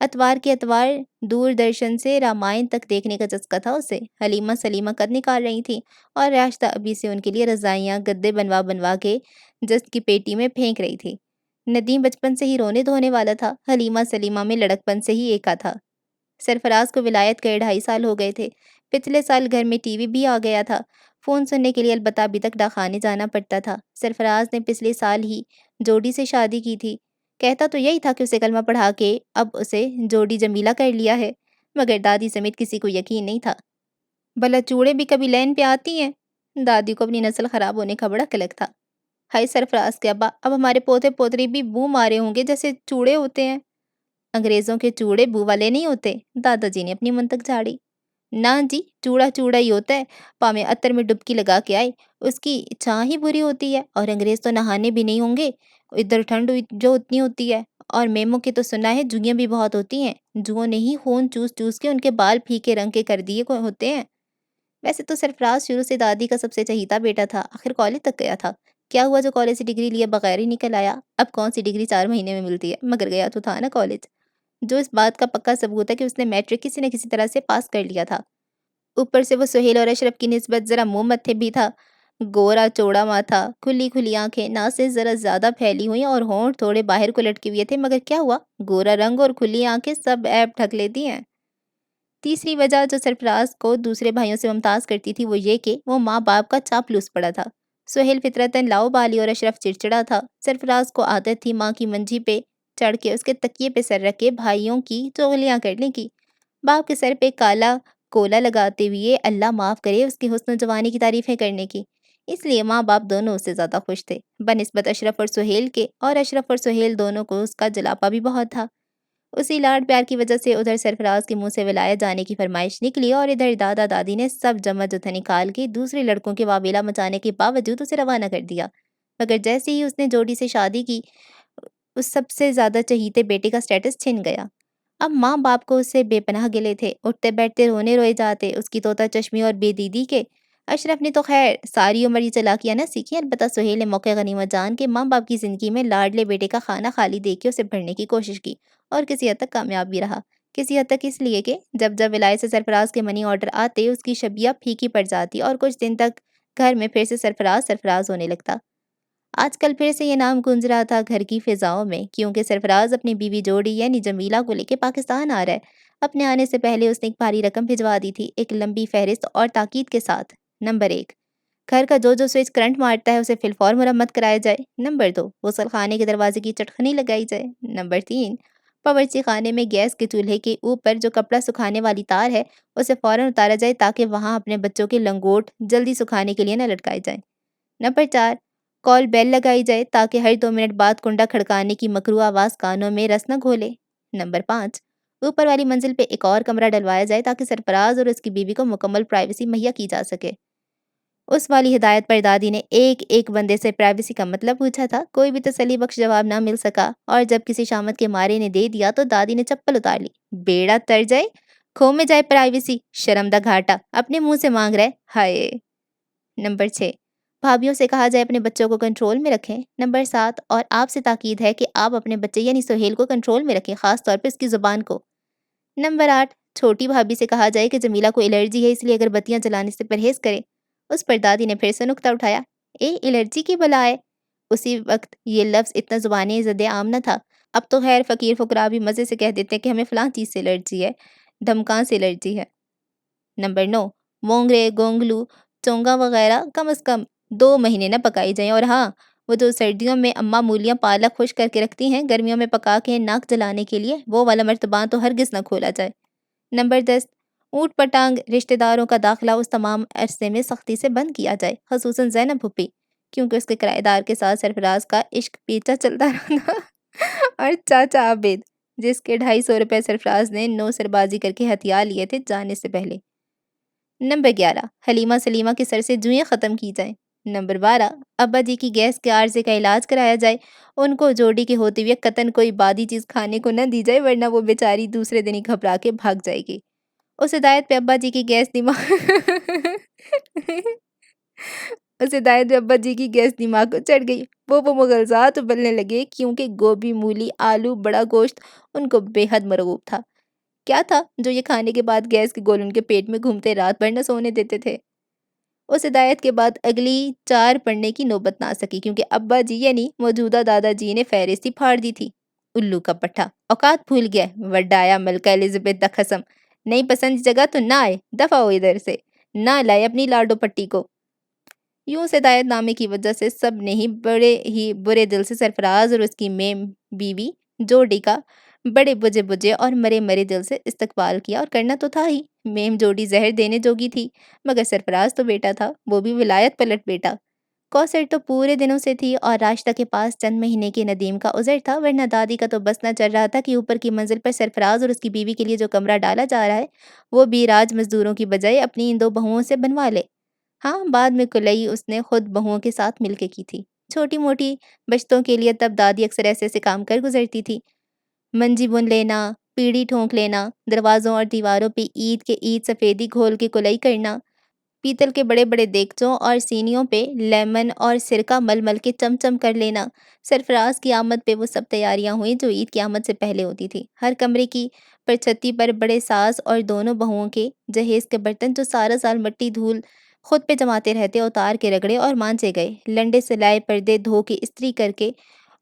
اتوار کے اتوار دوردرشن سے رامائن تک دیکھنے کا چسکا تھا اسے۔ حلیمہ سلیمہ قد نکال رہی تھیں اور راستہ ابھی سے ان کے لیے رضائیاں گدے بنوا بنوا کے جست کی پیٹی میں پھینک رہی تھی۔ ندیم بچپن سے ہی رونے دھونے والا تھا، حلیمہ سلیمہ میں لڑکپن سے ہی ایکا تھا۔ سرفراز کو ولایت گئے 2.5 سال ہو گئے تھے۔ پچھلے سال گھر میں ٹی وی بھی آ گیا تھا۔ فون سننے کے لیے البتہ ابھی تک ڈاکخانے جانا پڑتا تھا۔ سرفراز نے پچھلے سال ہی جوڑی سے شادی کی تھی۔ کہتا تو یہی تھا کہ اسے کلمہ پڑھا کے اب اسے جوڑی جمیلہ کر لیا ہے، مگر دادی سمیت کسی کو یقین نہیں تھا۔ بھلا چوڑے بھی کبھی لین پہ آتی ہیں؟ دادی کو اپنی نسل خراب ہونے کا بڑا کلک تھا۔ ہائی سرفراز کے ابا، اب ہمارے پوتے پوتری بھی بو مارے ہوں گے جیسے چوڑے ہوتے ہیں۔ انگریزوں کے چوڑے بو والے نہیں ہوتے، دادا جی نے اپنی منطق جھاڑی۔ نہ جی، چوڑا چوڑا ہی ہوتا ہے، پاں میں عطر میں ڈبکی لگا کے آئے، اس کی چاہ ہی بری ہوتی ہے، اور انگریز تو نہانے بھی نہیں ہوں گے، ادھر ٹھنڈ جو اتنی ہوتی ہے، اور میموں کی تو سنا ہے جوئیاں بھی بہت ہوتی ہیں، جوؤں نے ہی خون چوس چوس کے ان کے بال پھیکے رنگ کے کر دیے ہوتے ہیں۔ ویسے تو سرفراز شروع سے دادی کا سب سے چہیتا بیٹا تھا، آخر کالج تک گیا تھا۔ کیا ہوا جو کالج سے ڈگری لیے بغیر ہی نکل آیا؟ اب کون سی ڈگری 4 مہینے میں ملتی ہے، مگر گیا تو تھا نا کالج، جو اس بات کا پکا ثبوت ہے کہ اس نے میٹرک کسی نہ کسی طرح سے پاس کر لیا تھا۔ اوپر سے وہ سہیل اور اشرف کی نسبت ذرا منہ متھے بھی تھا۔ گورا چوڑا ماتھا، کھلی کھلی آنکھیں، ناسیں ذرا زیادہ پھیلی ہوئی اور ہونٹ تھوڑے باہر کو لٹکے ہوئے تھے، مگر کیا ہوا، گورا رنگ اور کھلی آنکھیں سب عیب ڈھک لیتی ہیں۔ تیسری وجہ جو سرفراز کو دوسرے بھائیوں سے ممتاز کرتی تھی وہ یہ کہ وہ ماں باپ کا چاپلوس پڑا تھا۔ سہیل فطرتاً لاؤ بالی اور اشرف چڑچڑا تھا۔ سرفراز کو عادت تھی ماں کی منجھی پہ چڑھ کے اس کے تکیے پہ سر رکھ کے بھائیوں کی چغلیاں کرنے کی، باپ کے سر پہ کالا کولا لگاتے ہوئے اللہ معاف کرے اس کی حسن و جوانی کی تعریفیں کرنے کی۔ اس لیے ماں باپ دونوں اس سے زیادہ خوش تھے بنسبت اشرف اور سہیل کے، اور اشرف اور سہیل دونوں کو اس کا جلاپا بھی بہت تھا۔ اسی لاڈ پیار کی وجہ سے ادھر سرفراز کے منہ سے ولایت جانے کی فرمائش نکلی اور ادھر دادا دادی نے سب جمع جتھا نکال کے دوسرے لڑکوں کے واویلا مچانے کے باوجود اسے روانہ کر دیا۔ مگر جیسے ہی اس نے جوڑی سے شادی کی، اس سب سے زیادہ چہیتے بیٹے کا سٹیٹس چھن گیا۔ اب ماں باپ کو اس سے بے پناہ گلے تھے، اٹھتے بیٹھتے رونے روئے جاتے اس کی طوطا چشمی اور بے دیدی کے۔ اشرف نے تو خیر ساری عمر یہ چالاکیاں نہ سیکھی، البتہ سہیل نے موقع غنیمت جان کے ماں باپ کی زندگی میں لاڈلے بیٹے کا خانہ خالی دیکھ کے اسے بھرنے کی کوشش کی، اور کسی حد تک کامیاب بھی رہا۔ کسی حد تک اس لیے کہ جب جب ولایت سے سرفراز کے منی آرڈر آتے اس کی شبیہ پھیکی پڑ جاتی اور کچھ دن تک گھر میں پھر سے سرفراز سرفراز ہونے لگتا۔ آج کل پھر سے یہ نام گونج رہا تھا گھر کی فضاؤں میں، کیونکہ سرفراز اپنی بیوی جوڑی یعنی جمیلہ کو لے کے پاکستان آ رہا ہے۔ اپنے آنے سے پہلے اس نے ایک بھاری رقم بھجوا دی تھی، ایک لمبی فہرست اور تاکید کے ساتھ۔ نمبر 1، گھر کا جو سوئچ کرنٹ مارتا ہے اسے فی الفور مرمت کرائے جائے۔ نمبر 2، غسل خانے کے دروازے کی چٹخنی لگائی جائے۔ نمبر 3، باورچی خانے میں گیس کے چولہے کے اوپر جو کپڑا سکھانے والی تار ہے اسے فوراً اتارا جائے تاکہ وہاں اپنے بچوں کے لنگوٹ جلدی سکھانے کے لیے نہ لٹکائے جائیں۔ نمبر 4، کال بیل لگائی جائے تاکہ ہر 2 منٹ بعد کنڈا کھڑکانے کی مکروہ آواز کانوں میں رس نہ گھولے۔ نمبر 5، اوپر والی منزل پہ ایک اور کمرہ ڈلوایا جائے تاکہ سرفراز اور اس کی بیوی کو مکمل پرائیویسی مہیا کی جا سکے۔ اس والی ہدایت پر دادی نے ایک ایک بندے سے پرائیویسی کا مطلب پوچھا تھا، کوئی بھی تسلی بخش جواب نہ مل سکا، اور جب کسی شامت کے مارے نے دے دیا تو دادی نے چپل اتار لی۔ بیڑا تر جائے، کھو میں جائے پرائیویسی، شرم دا گھاٹا، اپنے منہ سے مانگ رہے، ہائے۔ نمبر 6، بھابھیوں سے کہا جائے اپنے بچوں کو کنٹرول میں رکھیں۔ نمبر 7، اور آپ سے تاکید ہے کہ آپ اپنے بچے یعنی سہیل کو کنٹرول میں رکھیں، خاص طور پہ اس کی زبان کو۔ نمبر 8، چھوٹی بھابھی سے کہا جائے کہ جمیلہ کو الرجی ہے اس لیے اگر بتیاں جلانے سے پرہیز کرے۔ اس پر دادی نے پھر سے نکتہ اٹھایا، الرجی کی بلا ہے؟ اسی وقت یہ لفظ اتنا زبانی زد عام نہ تھا، اب تو خیر فقیر فقراء بھی مزے سے کہہ دیتے ہیں کہ ہمیں فلاں چیز سے الرجی ہے، دھمکان سے الرجی ہے۔ نمبر 9، مونگرے، گونگلو، چونگا وغیرہ کم از کم 2 مہینے نہ پکائی جائیں، اور ہاں وہ جو سردیوں میں اماں مولیاں پالک خشک کر کے رکھتی ہیں گرمیوں میں پکا کے ناک جلانے کے لیے، وہ والا مرتبان تو ہرگز نہ کھولا جائے۔ نمبر 10، اونٹ پٹانگ رشتہ داروں کا داخلہ اس تمام عرصے میں سختی سے بند کیا جائے، خصوصاً زینب پھپھی، کیونکہ اس کے کرایہ دار کے ساتھ سرفراز کا عشق پیچھا چلتا رہا اور چاچا عابد جس کے 250 روپے سرفراز نے 9 سربازی کر کے ہتھیار لیے تھے جانے سے پہلے۔ نمبر 11، حلیمہ سلیمہ کے سر سے جوئیں ختم کی جائیں۔ نمبر 12، ابا جی کی گیس کے عارضے کا علاج کرایا جائے، ان کو جوڑی کے ہوتے ہوئے قطعاً کوئی بادی چیز کھانے کو نہ دی جائے ورنہ وہ بیچاری دوسرے دن ہی گھبرا کے بھاگ جائے گی۔ اس ہدایت پہ ابا جی کی گیس دماغ اسے ہدایت ابا جی کی گیس دماغ کو چڑھ گئی۔ وہ مغلزات ابلنے لگے کیونکہ گوبھی، مولی، آلو، بڑا گوشت ان کو بے حد مرغوب تھا۔ کیا تھا جو یہ کھانے کے بعد گیس کے گول ان کے پیٹ میں گھومتے رات بھر نہ سونے دیتے تھے؟ اس ہدایت کے بعد اگلی 4 پڑھنے کی نوبت نہ آ سکی کیونکہ ابا جی یعنی موجودہ دادا جی نے فہرستی پھاڑ دی تھی۔ الو کا پٹھا اوقات بھول گیا، وڈایا ملکہ الزبتھ دا قسم، نہیں پسند جگہ تو نہ آئے، دفع ہو ادھر سے، نہ لائے اپنی لاڈو پٹی کو۔ یوں اس ہدایت نامے کی وجہ سے سب نے ہی برے دل سے سرفراز اور اس کی میم بیوی جوڈی کا بڑے بجے بجے اور مرے مرے دل سے استقبال کیا، اور کرنا تو تھا ہی۔ میم جوڈی زہر دینے جوگی تھی، مگر سرفراز تو بیٹا تھا، وہ بھی ولایت پلٹ بیٹا۔ کوثر تو پورے دنوں سے تھی اور راشدہ کے پاس چند مہینے کے ندیم کا عذر تھا، ورنہ دادی کا تو بس نہ چل رہا تھا کہ اوپر کی منزل پر سرفراز اور اس کی بیوی کے لیے جو کمرہ ڈالا جا رہا ہے وہ بھی راج مزدوروں کی بجائے اپنی ان 2 بہوؤں سے بنوا لے۔ ہاں، بعد میں کلئی اس نے خود بہوؤں کے ساتھ مل کے کی تھی۔ چھوٹی موٹی بچتوں کے لیے تب دادی اکثر ایسے ایسے کام کر گزرتی تھی۔ منجی بن لینا، پیڑھی ٹھونک لینا، دروازوں اور دیواروں پہ اینٹ سفیدی گھول کے کلئی کرنا، پیتل کے بڑے بڑے دیگچوں اور سینیوں پہ لیمن اور سرکہ مل مل کے چم چم کر لینا۔ سرفراز کی آمد پہ وہ سب تیاریاں ہوئیں جو عید کی آمد سے پہلے ہوتی تھی۔ ہر کمرے کی پرچھتی پر بڑے ساس اور دونوں بہوؤں کے جہیز کے برتن جو سارا سال مٹی دھول خود پہ جماتے رہتے اتار کے رگڑے اور مانجے گئے۔ لنڈے سلائے پردے دھو کے استری کر کے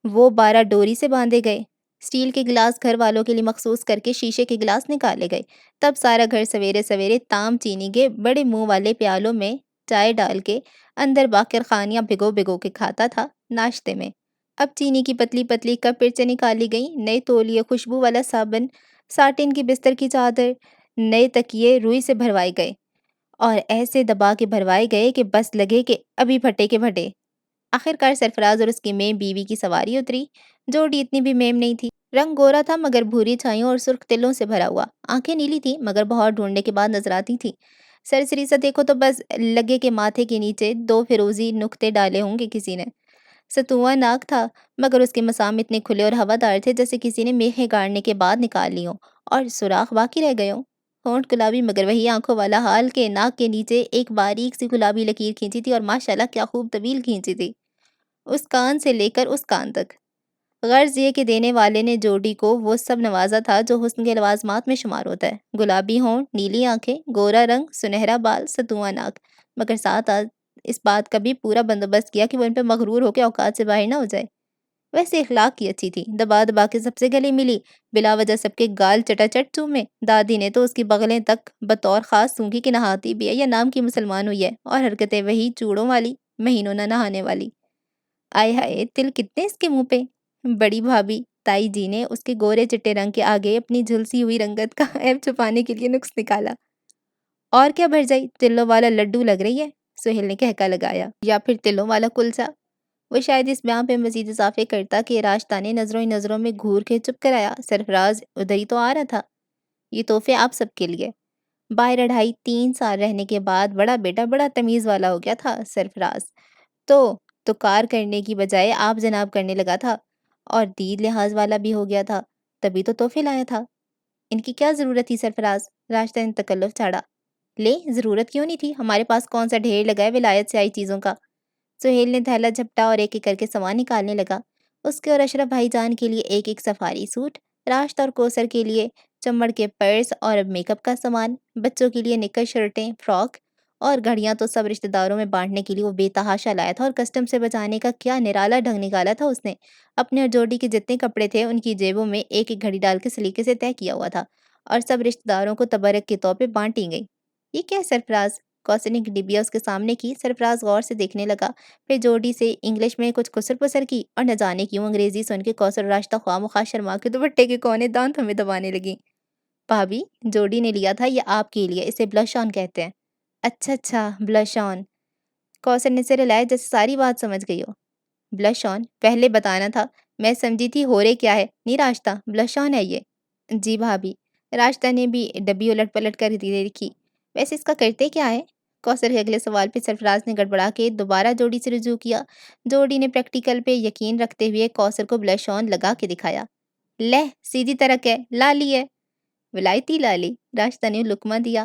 وہ 12 ڈوری سے باندھے گئے۔ اسٹیل کے گلاس گھر والوں کے لیے مخصوص کر کے شیشے کے گلاس نکالے گئے۔ تب سارا گھر سویرے سویرے تام چینی کے بڑے منہ والے پیالوں میں چائے ڈال کے اندر باقر خانیاں بھگو بھگو کے کھاتا تھا ناشتے میں۔ اب چینی کی پتلی پتلی کپ پرچیں نکالی گئیں، نئے تولیے، خوشبو والا صابن، ساٹن کی بستر کی چادر، نئے تکیے روئی سے بھروائے گئے اور ایسے دبا کے بھروائے گئے کہ بس لگے کہ ابھی پھٹے کے پھٹے۔ آخرکار سرفراز اور اس کی میم بیوی کی سواری اتری۔ جوڑی اتنی بھی میم نہیں تھی، رنگ گورا تھا مگر بھوری چھائیوں اور سرخ تلوں سے بھرا ہوا، آنکھیں نیلی تھی مگر بہت ڈھونڈنے کے بعد نظر آتی تھی۔ سرسری سا دیکھو تو بس لگے کہ ماتھے کے نیچے 2 فیروزی نقطے ڈالے ہوں گے کسی نے۔ ستواں ناک تھا مگر اس کے مسام اتنے کھلے اور ہوادار تھے جیسے کسی نے میخیں گاڑنے کے بعد نکال لی ہوں اور سوراخ باقی رہ گئے ہوں۔ ہونٹ گلابی مگر وہی آنکھوں والا حال کہ ناک کے نیچے ایک باریک سی گلابی لکیر کھینچی تھی اور ماشاءاللہ کیا خوب طویل کھینچی تھی، اس کان سے لے کر اس کان تک۔ غرض یہ کہ دینے والے نے جوڑی کو وہ سب نوازا تھا جو حسن کے لوازمات میں شمار ہوتا ہے، گلابی ہونٹ، نیلی آنکھیں، گورا رنگ، سنہرا بال، ستواں ناک، مگر ساتھ اس بات کا بھی پورا بندوبست کیا کہ وہ ان پہ مغرور ہو کے اوقات سے باہر نہ ہو جائے۔ ویسے اخلاق کی اچھی تھی، دبا دبا کے سب سے گلے ملی، بلا وجہ سب کے گال چٹا چٹ چومے۔ دادی نے تو اس کی بغلیں تک بطور خاص سونگھی کہ نہاتی بھی ہے یا نام کی مسلمان ہوئی ہے، اور حرکتیں وہی چوڑوں والی، مہینوں نہ نہانے والی۔ آئے ہائے، تل کتنے اس کے منہ پہ۔ بڑی بھابھی تائی جی نے اس کے گورے چٹے رنگ کے آگے اپنی جھلسی ہوئی رنگت کا عیب چھپانے کے لیے نکس نکالا۔ اور کیا بھرجائی، تلوں والا لڈو لگ رہی ہے، سہیل نے کہکا لگایا، یا پھر تلوں والا کلچا۔ وہ شاید اس بیان پہ مزید اضافے کرتا کہ راشدہ نے نظروں ہی نظروں میں گھور کے چپ کرایا۔ سرفراز ادھر ہی تو آ رہا تھا، یہ تحفے آپ سب کے لیے۔ باہر 2.5-3 سال رہنے کے بعد بڑا بیٹا بڑا تمیز والا ہو گیا تھا سرفراز، تو کار کرنے کی بجائے آپ جناب کرنے لگا تھا، اور دید لحاظ والا بھی ہو گیا تھا، تبھی تو تحفے لایا تھا۔ ان کی کیا ضرورت تھی سرفراز؟ راشدہ نے تکلف چھاڑا۔ لے، ضرورت کیوں نہیں تھی، ہمارے پاس کون سا ڈھیر لگا ہے ولایت سے آئی چیزوں کا۔ سہیل نے تھیلا جھپٹا اور ایک ایک کر کے سامان نکالنے لگا۔ اس کے اور اشرف بھائی جان کے لیے ایک ایک سفاری سوٹ، راشدہ اور کوثر کے لیے چمڑ کے پرس اور میک اپ کا سامان، بچوں کے لیے نکر شرٹیں، فراک اور گھڑیاں تو سب رشتہ داروں میں بانٹنے کے لیے وہ بے تحاشا لایا تھا، اور کسٹم سے بچانے کا کیا نرالا ڈھنگ نکالا تھا اس نے۔ اپنے اور جوڑی کے جتنے کپڑے تھے ان کی جیبوں میں ایک ایک گھڑی ڈال کے سلیقے سے طے کیا ہوا تھا، اور سب رشتہ داروں کو تبرک کے طور پہ بانٹی گئی۔ یہ کیا ہے سرفراز؟ کوثر نے ڈبیا اس کے سامنے کی۔ سرفراز غور سے دیکھنے لگا، پھر جوڑی سے انگلش میں کچھ کسر پسر کی، اور نہ جانے کیوں انگریزی سن کے کوثر اور راشدہ خواہ مخواہ شرما کے دوپٹے کے کونے دانت ہمیں دبانے لگیں۔ بھابھی، جوڑی نے لیا تھا یہ آپ کے لیے، اسے بلش آن کہتے ہیں۔ اچھا، بلش آن۔ کوثر نے سر ہلایا جیسے ساری بات سمجھ گئی ہو۔ بلش آن پہلے بتانا تھا، میں سمجھی تھی ہو رے کیا ہے، نہیں راشدہ، بلش آن ہے یہ۔ جی بھابھی۔ راشدہ نے بھی ڈبی الٹ پلٹ کر دیکھی۔ ویسے اس کا کرتے کیا ہے؟ کوثر کے اگلے سوال پہ سرفراز نے گڑبڑا کے دوبارہ جوڑی سے رجوع کیا۔ جوڑی نے پریکٹیکل پہ یقین رکھتے ہوئے کوثر کو بلش آن لگا کے دکھایا۔ لہ، سیدھی ترک ہے، لالی ہے۔ ولایتی لالی، راشدہ نے لقمہ دیا۔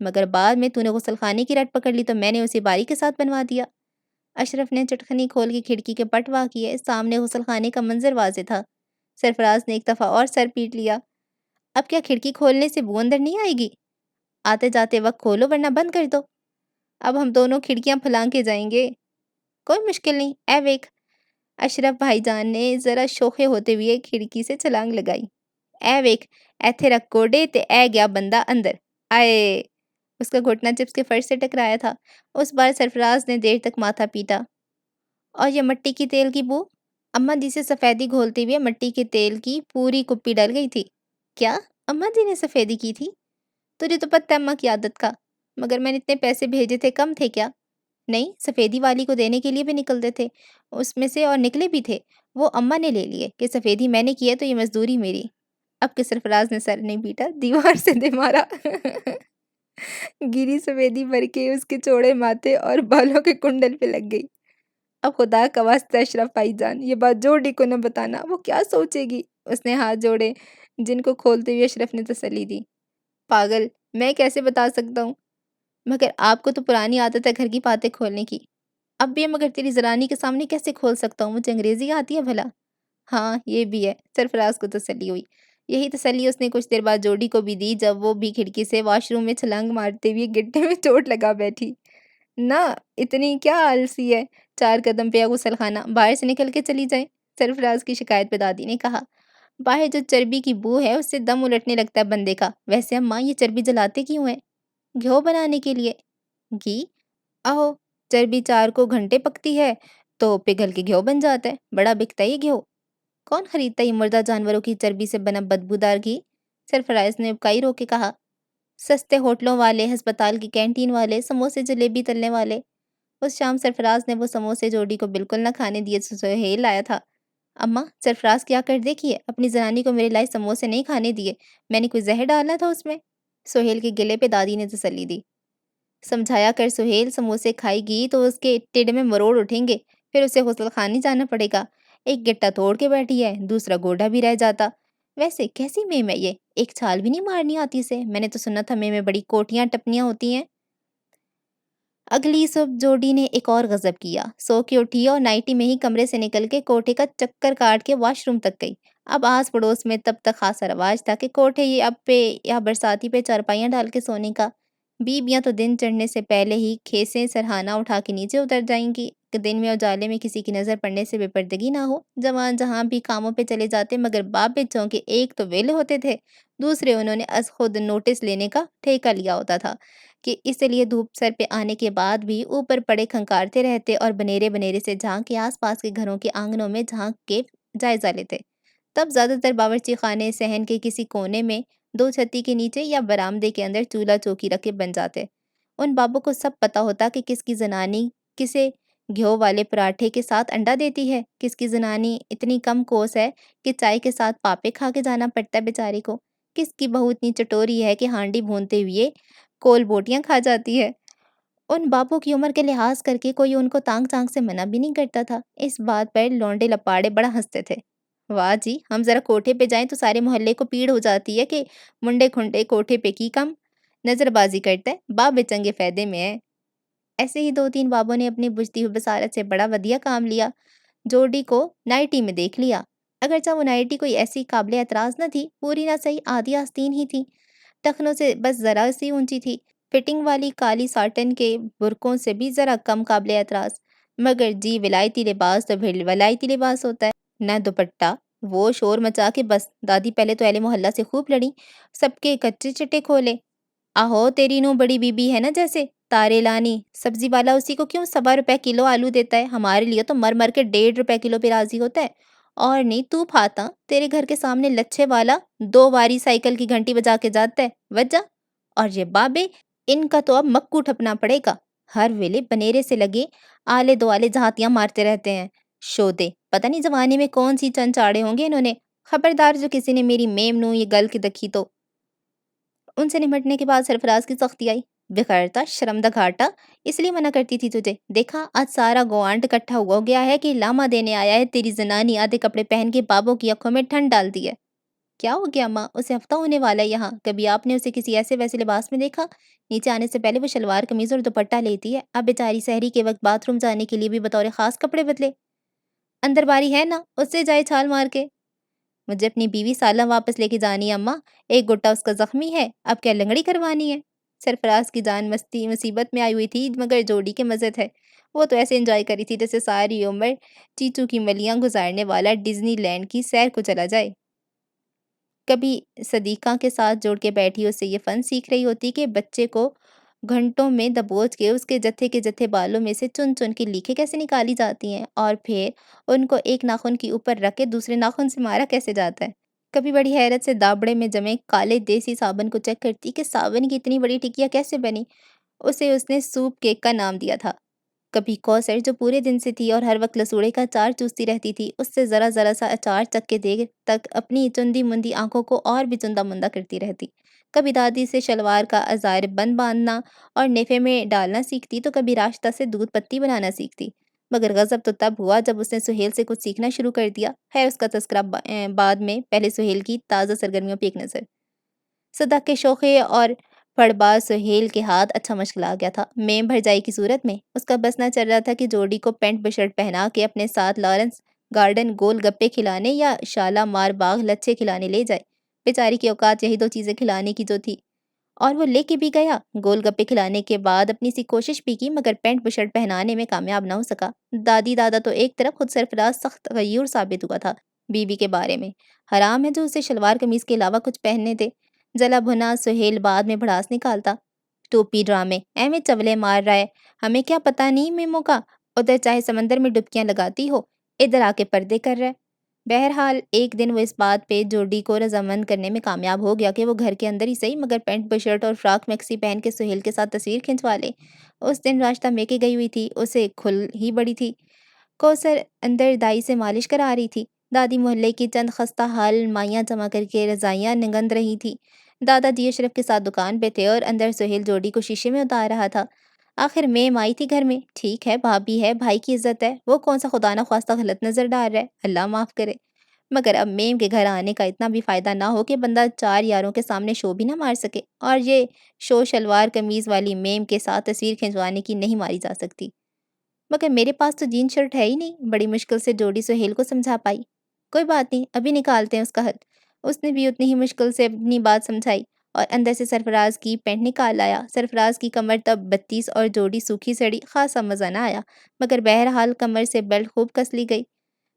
مگر بعد میں تو نے غسل خانے کی رٹ پکڑ لی تو میں نے اسے باری کے ساتھ بنوا دیا۔ اشرف نے چٹکنی کھول کے کھڑکی کے پٹ وا کیے۔ سامنے غسل خانے کا منظر واضح تھا۔ سرفراز نے ایک دفعہ اور سر پیٹ لیا۔ اب کیا کھڑکی کھولنے سے بو اندر نہیں آئے گی؟ آتے جاتے وقت کھولو ورنہ بند کر دو۔ اب ہم دونوں کھڑکیاں پھلانگ کے جائیں گے۔ کوئی مشکل نہیں، اے ویک۔ اشرف بھائی جان نے ذرا شوخے ہوتے ہوئے کھڑکی سے چھلانگ لگائی۔ اے ویک، ایتھے رکھ کوڈے تے اے گیا بندہ اندر۔ آئے! اس کا گھٹنا چپس کے فرش سے ٹکرایا تھا۔ اس بار سرفراز نے دیر تک ماتھا پیٹا۔ اور یہ مٹی کی تیل کی بو؟ اماں جی سے سفیدی گھولتے ہوئے مٹی کے تیل کی پوری کپی ڈل گئی تھی۔ کیا؟ اماں جی نے سفیدی کی تھی؟ تجھے تو پتہ ہے اماں کی عادت کا۔ مگر میں نے اتنے پیسے بھیجے تھے، کم تھے کیا؟ نہیں، سفیدی والی کو دینے کے لیے بھی نکلتے تھے اس میں سے، اور نکلے بھی تھے۔ وہ اماں نے لے لیے کہ سفیدی میں نے کی ہے تو یہ مزدوری میری۔ اب کہ سرفراز نے سر نہیں پیٹا، دیوار سے دے مارا۔ گری سفیدی بھر کے اس کے چوڑے ماتھے اور بالوں کے کنڈل پہ لگ گئی۔ اب خدا کا واسطہ اشرف بھائی جان، یہ بات جوڑی کو نہ بتانا، وہ کیا سوچے گی؟ اس نے ہاتھ جوڑے جن کو کھولتے ہوئے اشرف نے تسلی دی۔ پاگل، میں کیسے بتا سکتا ہوں؟ مگر آپ کو تو پرانی عادت ہے گھر کی باتیں کھولنے کی۔ اب بھی ہے، مگر تیری زرانی کے سامنے کیسے کھول سکتا ہوں؟ مجھے انگریزی آتی ہے بھلا؟ ہاں یہ بھی ہے۔ سرفراز کو تسلی ہوئی۔ یہی تسلی اس نے کچھ دیر بعد جوڑی کو بھی دی جب وہ بھی کھڑکی سے واش روم میں چھلانگ مارتے ہوئے گٹے میں چوٹ لگا بیٹھی۔ نہ اتنی کیا آلسی ہے، 4 قدم پہ غسل خانہ، باہر سے نکل کے چلی جائیں۔ سرفراز کی شکایت پہ دادی نے کہا، باہر جو چربی کی بو ہے اس سے دم الٹنے لگتا ہے بندے کا۔ ویسے اماں یہ چربی جلاتے کیوں ہیں؟ گھیو بنانے کے لیے۔ گھی؟ آہو، چربی 4 کو گھنٹے پکتی ہے تو پگھل کے گھیو بن جاتا ہے۔ بڑا بکتا ہے یہ گھیو۔ کون خریدتا ہے یہ مردہ جانوروں کی چربی سے بنا بدبودار گھی؟ سرفراز نے ابکائی رو کے کہا۔ سستے ہوٹلوں والے، ہسپتال کی کینٹین والے، سموسے جلیبی تلنے والے۔ اس شام سرفراز نے وہ سموسے جوڑی کو بالکل نہ کھانے دیے جو سہیل لایا تھا۔ اماں، سرفراز کیا کر دیکھیے، اپنی زنانی کو میرے لائے سموسے نہیں کھانے دیے، میں نے کوئی زہر ڈالا تھا اس میں؟ سہیل کے گلے پہ دادی نے تسلی دی۔ سمجھایا کر سہیل، سموسے کھائے گی تو اس کے ٹیڑھ میں مروڑ اٹھیں گے، پھر اسے غسل خانے جانا پڑے گا۔ ایک گٹا توڑ کے بیٹھی ہے، دوسرا گوڈا بھی رہ جاتا۔ ویسے کیسی میم ہے یہ، ایک چھال بھی نہیں مارنی آتی اسے؟ میں نے تو سنا تھا میم میں بڑی کوٹیاں ٹپنیاں ہوتی ہیں۔ اگلی صبح جوڈی نے ایک اور غضب کیا۔ سو کے اٹھی اور نائٹی میں ہی کمرے سے نکل کے کوٹھے کا چکر کاٹ کے واش روم تک گئی۔ اب آس پڑوس میں تب تک خاصا رواج تھا کہ کوٹھے یہ اب پہ یا برساتی پہ چارپائیاں ڈال کے سونے کا۔ بیویاں تو دن چڑھنے سے پہلے ہی کھیسیں سرہانہ اٹھا کے نیچے اتر جائیں گی کہ دن میں اجالے میں کسی کی نظر پڑنے سے بے پردگی نہ ہو۔ جوان جہاں بھی کاموں پہ چلے جاتے، مگر باپ بچوں کے ایک تو ویلے ہوتے تھے، دوسرے انہوں نے از خود نوٹس لینے کا ٹھیکہ لیا ہوتا تھا کہ اس لیے دھوپ سر پہ آنے کے بعد بھی اوپر پڑے کھنکارتے رہتے اور بنیرے بنیرے سے جھانک کے آس پاس کے گھروں کے آنگنوں میں جھانک کے جائزہ لیتے۔ تب زیادہ تر باورچی خانے صحن کے کسی کونے میں، 2 چھتی کے نیچے یا برآمدے کے اندر چولہا چوکی رکھ کے بن جاتے۔ ان بابوں کو سب پتہ ہوتا کہ کس کی زنانی کسے گھیو والے پراٹھے کے ساتھ انڈا دیتی ہے، کس کی زنانی اتنی کم کوس ہے کہ چائے کے ساتھ پاپے کھا کے جانا پڑتا ہے بیچاری کو، کس کی بہو اتنی چٹوری ہے کہ ہانڈی بھونتے ہوئے کول بوٹیاں کھا جاتی ہے۔ ان بابوں کی عمر کے لحاظ کر کے کوئی ان کو تانگ چانگ سے منع بھی نہیں کرتا تھا۔ اس بات پر لونڈے لپاڑے بڑا ہنستے تھے۔ واہ جی، ہم ذرا کوٹھے پہ جائیں تو سارے محلے کو پیڑ ہو جاتی ہے کہ منڈے کھنڈے کوٹھے پہ کی کم نظر بازی کرتا ہے، باپ بچنگے فائدے میں ہے۔ ایسے ہی 2-3 بابوں نے اپنی بجھتی ہوئی بصارت سے بڑا ودیع کام لیا۔ جوڈی کو نائٹی میں دیکھ لیا، اگرچہ وہ نائٹی کوئی ایسی قابل اعتراض نہ تھی، پوری نہ صحیح آدھی آستین ہی تھی، ٹخنوں سے بس ذرا سی اونچی تھی، فٹنگ والی کالی ساٹن کے برقعوں سے بھی ذرا کم قابل اعتراض۔ مگر جی ولایتی لباس تو پھر ولایتی لباس ہوتا ہے، نہ دوپٹہ۔ وہ شور مچا کے بس دادی پہلے تو اہل محلہ سے خوب لڑی، سب کے کچے چٹے کھولے۔ آہو تیری نو بڑی بی بی ہے نا جیسے، تارے لانی، سبزی والا اسی کو کیوں 1.25 روپے کلو آلو دیتا ہے، ہمارے لیے تو مر مر کے 1.5 روپے کلو پہ راضی ہوتا ہے۔ اور نہیں تو پھاتا، تیرے گھر کے سامنے لچھے والا 2 واری سائیکل کی گھنٹی بجا کے جاتا ہے، وجہ۔ اور یہ بابے، ان کا تو اب مکو ٹھپنا پڑے گا، ہر ویلے بنیرے سے لگے آلے دوالے جہاتیاں مارتے رہتے ہیں۔ شودے، پتہ نہیں زمانے میں کون سی چند چاڑے ہوں گے انہوں نے۔ خبردار جو کسی نے میری میم نو یہ گل کے دکھی تو۔ ان سے نمٹنے کے بعد سرفراز کی سختی آئی۔ بغیرتا، شرم دا گھاٹا، اس لیے منع کرتی تھی تجھے، دیکھا آج سارا گوانٹ اکٹھا ہوا گیا ہے کہ لاما دینے آیا ہے، تیری زنانی آدھے کپڑے پہن کے بابوں کی آنکھوں میں ٹھنڈ ڈالتی ہے۔ کیا ہو گیا اماں؟ اسے ہفتہ ہونے والا ہے یہاں، کبھی آپ نے اسے کسی ایسے ویسے لباس میں دیکھا؟ نیچے آنے سے پہلے وہ شلوار قمیض اور دوپٹہ لیتی ہے، اب بیچاری سحری کے وقت باتھ روم جانے کے لیے بھی بطور خاص کپڑے بدلے۔ اندر باری ہے نا، اس سے جائے چھال مار کے۔ مجھے اپنی بیوی سالم واپس لے کے جانی ہے اماں، ایک گھٹا اس کا زخمی ہے، اب کیا لنگڑی کروانی ہے؟ سرفراز کی جان مستی مصیبت میں آئی ہوئی تھی مگر جوڑی کے مزے تھے، وہ تو ایسے انجوائے کری تھی جیسے ساری عمر چیچو کی ملیاں گزارنے والا ڈزنی لینڈ کی سیر کو چلا جائے۔ کبھی صدیقہ کے ساتھ جوڑ کے بیٹھی اس سے یہ فن سیکھ رہی ہوتی کہ بچے کو گھنٹوں میں دبوچ کے اس کے جتھے بالوں میں سے چن چن کے لیکھیں کیسے نکالی جاتی ہیں اور پھر ان کو ایک ناخن کے اوپر رکھ کے دوسرے ناخن سے مارا کیسے جاتا ہے۔ کبھی بڑی حیرت سے دابڑے میں جمے کالے دیسی صابن کو چیک کرتی کہ صابن کی اتنی بڑی ٹکیا کیسے بنی، اسے اس نے سوپ کیک کا نام دیا تھا۔ کبھی کوثر جو پورے دن سے تھی اور ہر وقت لسوڑے کا اچار چوستی رہتی تھی، اس سے ذرا ذرا سا اچار چکھ کے دیر تک اپنی چندی مندی آنکھوں کو اور بھی چندہ مندہ کرتی رہتی۔ کبھی دادی سے شلوار کا ازار بند باندھنا اور نیفے میں ڈالنا سیکھتی تو کبھی راشتہ سے دودھ پتی بنانا سیکھتی۔ مگر غضب تو تب ہوا جب اس نے سہیل سے کچھ سیکھنا شروع کر دیا۔ خیر اس کا تذکرہ بعد میں، پہلے سہیل کی تازہ سرگرمیوں پہ ایک نظر۔ صدق کے شوخے اور پھڑباز سہیل کے ہاتھ اچھا مشغلہ آ گیا تھا میم بھرجائی کی صورت میں۔ اس کا بس نہ چل رہا تھا کہ جوڑی کو پینٹ بشرٹ پہنا کے اپنے ساتھ لارنس گارڈن گول گپے کھلانے یا شالامار باغ لچھے کھلانے لے جائے۔ بیچاری کی اوقات یہی دو چیزیں کھلانے کی جو تھی، اور وہ لے کے بھی گیا۔ گول گپے کھلانے کے بعد اپنی سی کوشش بھی کی مگر پینٹ بشرٹ پہنانے میں کامیاب نہ ہو سکا۔ دادی دادا تو ایک طرف، خود سرفراز سخت غیور ثابت ہوا تھا بیوی کے بارے میں۔ حرام ہے جو اسے شلوار قمیض کے علاوہ کچھ پہننے دے۔ جلا بھنا سہیل بعد میں بھڑاس نکالتا، ٹوپی ڈرامے ایویں چولے مار رہا ہے، ہمیں کیا پتہ نہیں میمو کا، ادھر چاہے سمندر میں ڈبکیاں لگاتی ہو، ادھر آ کے پردے کر رہا ہے۔ بہرحال ایک دن وہ اس بات پہ جوڑی کو رضامند کرنے میں کامیاب ہو گیا کہ وہ گھر کے اندر ہی صحیح مگر پینٹ بشرٹ اور فراک میکسی پہن کے سہیل کے ساتھ تصویر کھنچوا لے۔ اس دن راستہ میکے گئی ہوئی تھی، اسے کھل ہی بڑی تھی۔ کوثر اندر دائی سے مالش کرا رہی تھی، دادی محلے کی چند خستہ حال مائیاں جمع کر کے رضائیاں نگند رہی تھی، دادا جی اشرف کے ساتھ دکان پہ تھے اور اندر سہیل جوڑی کو شیشے میں اتار رہا تھا۔ آخر میم آئی تھی گھر میں، ٹھیک ہے بھابھی ہے، بھائی کی عزت ہے، وہ کون سا خدا نہ خواستہ غلط نظر ڈال رہا ہے، اللہ معاف کرے۔ مگر اب میم کے گھر آنے کا اتنا بھی فائدہ نہ ہو کہ بندہ چار یاروں کے سامنے شو بھی نہ مار سکے، اور یہ شو شلوار قمیض والی میم کے ساتھ تصویر کھنچوانے کی نہیں ماری جا سکتی۔ مگر میرے پاس تو جین شرٹ ہے ہی نہیں، بڑی مشکل سے جوڑی سہیل کو سمجھا پائی۔ کوئی بات نہیں، ابھی نکالتے ہیں اس کا حل۔ اس نے بھی اتنی ہی مشکل سے اپنی بات سمجھائی اور اندر سے سرفراز کی پینٹ نکال لایا۔ سرفراز کی کمر تب 32 اور جوڑی سوکھی سڑی، خاصا مزہ نہ آیا، مگر بہرحال کمر سے بیلٹ خوب کس لی گئی۔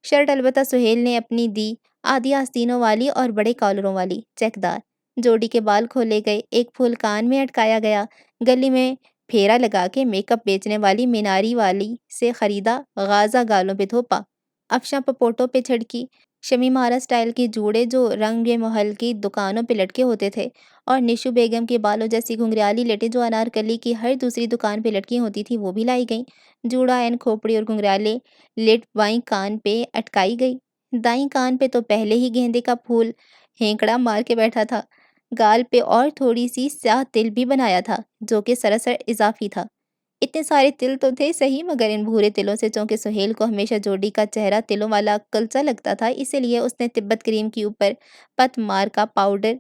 شرٹ البتہ سہیل نے اپنی دی، آدھی آستینوں والی اور بڑے کالروں والی، چیک دار۔ جوڑی کے بال کھولے گئے، ایک پھول کان میں اٹکایا گیا، گلی میں پھیرا لگا کے میک اپ بیچنے والی میناری والی سے خریدا، غازہ گالوں پہ تھوپا، افشاں پپوٹوں پہ چھڑکی، شمیمارا سٹائل کے جوڑے جو رنگ محل کی دکانوں پہ لٹکے ہوتے تھے، اور نشو بیگم کے بالوں جیسی گھنگریالی لٹیں جو انارکلی کی ہر دوسری دکان پہ لٹکی ہوتی تھی وہ بھی لائی گئیں۔ جوڑا این کھوپڑی اور گھنگریالے لٹ بائیں کان پہ اٹکائی گئی، دائیں کان پہ تو پہلے ہی گیندے کا پھول ہینکڑا مار کے بیٹھا تھا، گال پہ اور تھوڑی سی سیاہ تل بھی بنایا تھا جو کہ سراسر اضافی تھا۔ اتنے سارے تل تو تھے صحیح مگر ان بھورے تلوں سے چونکہ سہیل کو ہمیشہ جوڑی کا چہرہ تلوں والا کلچا لگتا تھا، اسی لیے اس نے تبت کریم کے اوپر پت مار کا پاؤڈر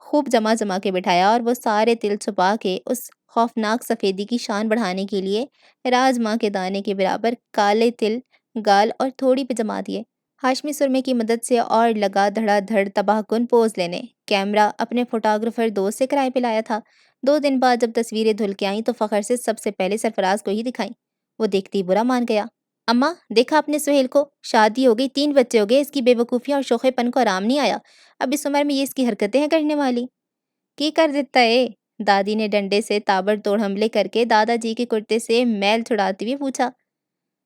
خوب جما کے بٹھایا اور وہ سارے تل چھپا کے اس خوفناک سفیدی کی شان بڑھانے کے لیے راجما کے دانے کے برابر کالے تل گال اور تھوڑی پہ جما دیے۔ ہاشمی سرمے کی مدد سے اور لگا دھڑا دھڑ تباہ کن پوز لینے۔ کیمرہ اپنے فوٹوگرافر دوست سے کرائے پہ لایا تھا۔ 2 دن بعد جب تصویریں دھل کے آئیں تو فخر سے سب سے پہلے سرفراز کو ہی دکھائیں۔ وہ دیکھتی برا مان گیا۔ اماں دیکھا اپنے سہیل کو، شادی ہو گئی، 3 بچے ہو گئے، اس کی بے وقوفیاں اور شوخے پن کو آرام نہیں آیا، اب اس عمر میں یہ اس کی حرکتیں ہیں کرنے والی۔ کی کر دیتا ہے؟ دادی نے ڈنڈے سے تابڑ توڑ حملے کر کے دادا جی کے کرتے سے میل چھڑاتے ہوئے پوچھا۔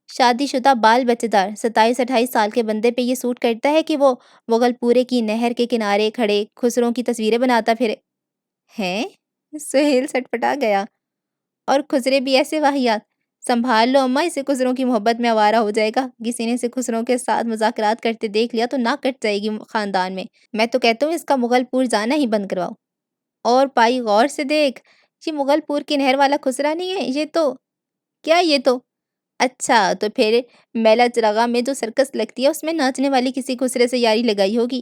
شادی شدہ بال بچے دار 27-28 سال کے بندے پہ یہ سوٹ کرتا ہے کہ وہ مغل پورے کی نہر کے کنارے کھڑے خسروں کی تصویریں بناتا پھرے؟ ہیں؟ سہیل سٹپٹا گیا۔ اور خسرے بھی ایسے واہیات؟ سنبھال لو اماں، اسے خسروں کی محبت میں آوارہ ہو جائے گا، کسی نے اسے خسروں کے ساتھ مذاکرات کرتے دیکھ لیا تو ناک کٹ جائے گی خاندان میں تو کہتا ہوں اس کا مغل پور جانا ہی بند کرواؤ۔ اور پائی غور سے دیکھ، یہ مغل پور کی نہر والا خسرا نہیں ہے، یہ تو کیا، یہ تو اچھا تو پھر میلا چراغاں میں جو سرکس لگتی ہے اس میں ناچنے والی کسی خسرے سے یاری لگائی ہوگی،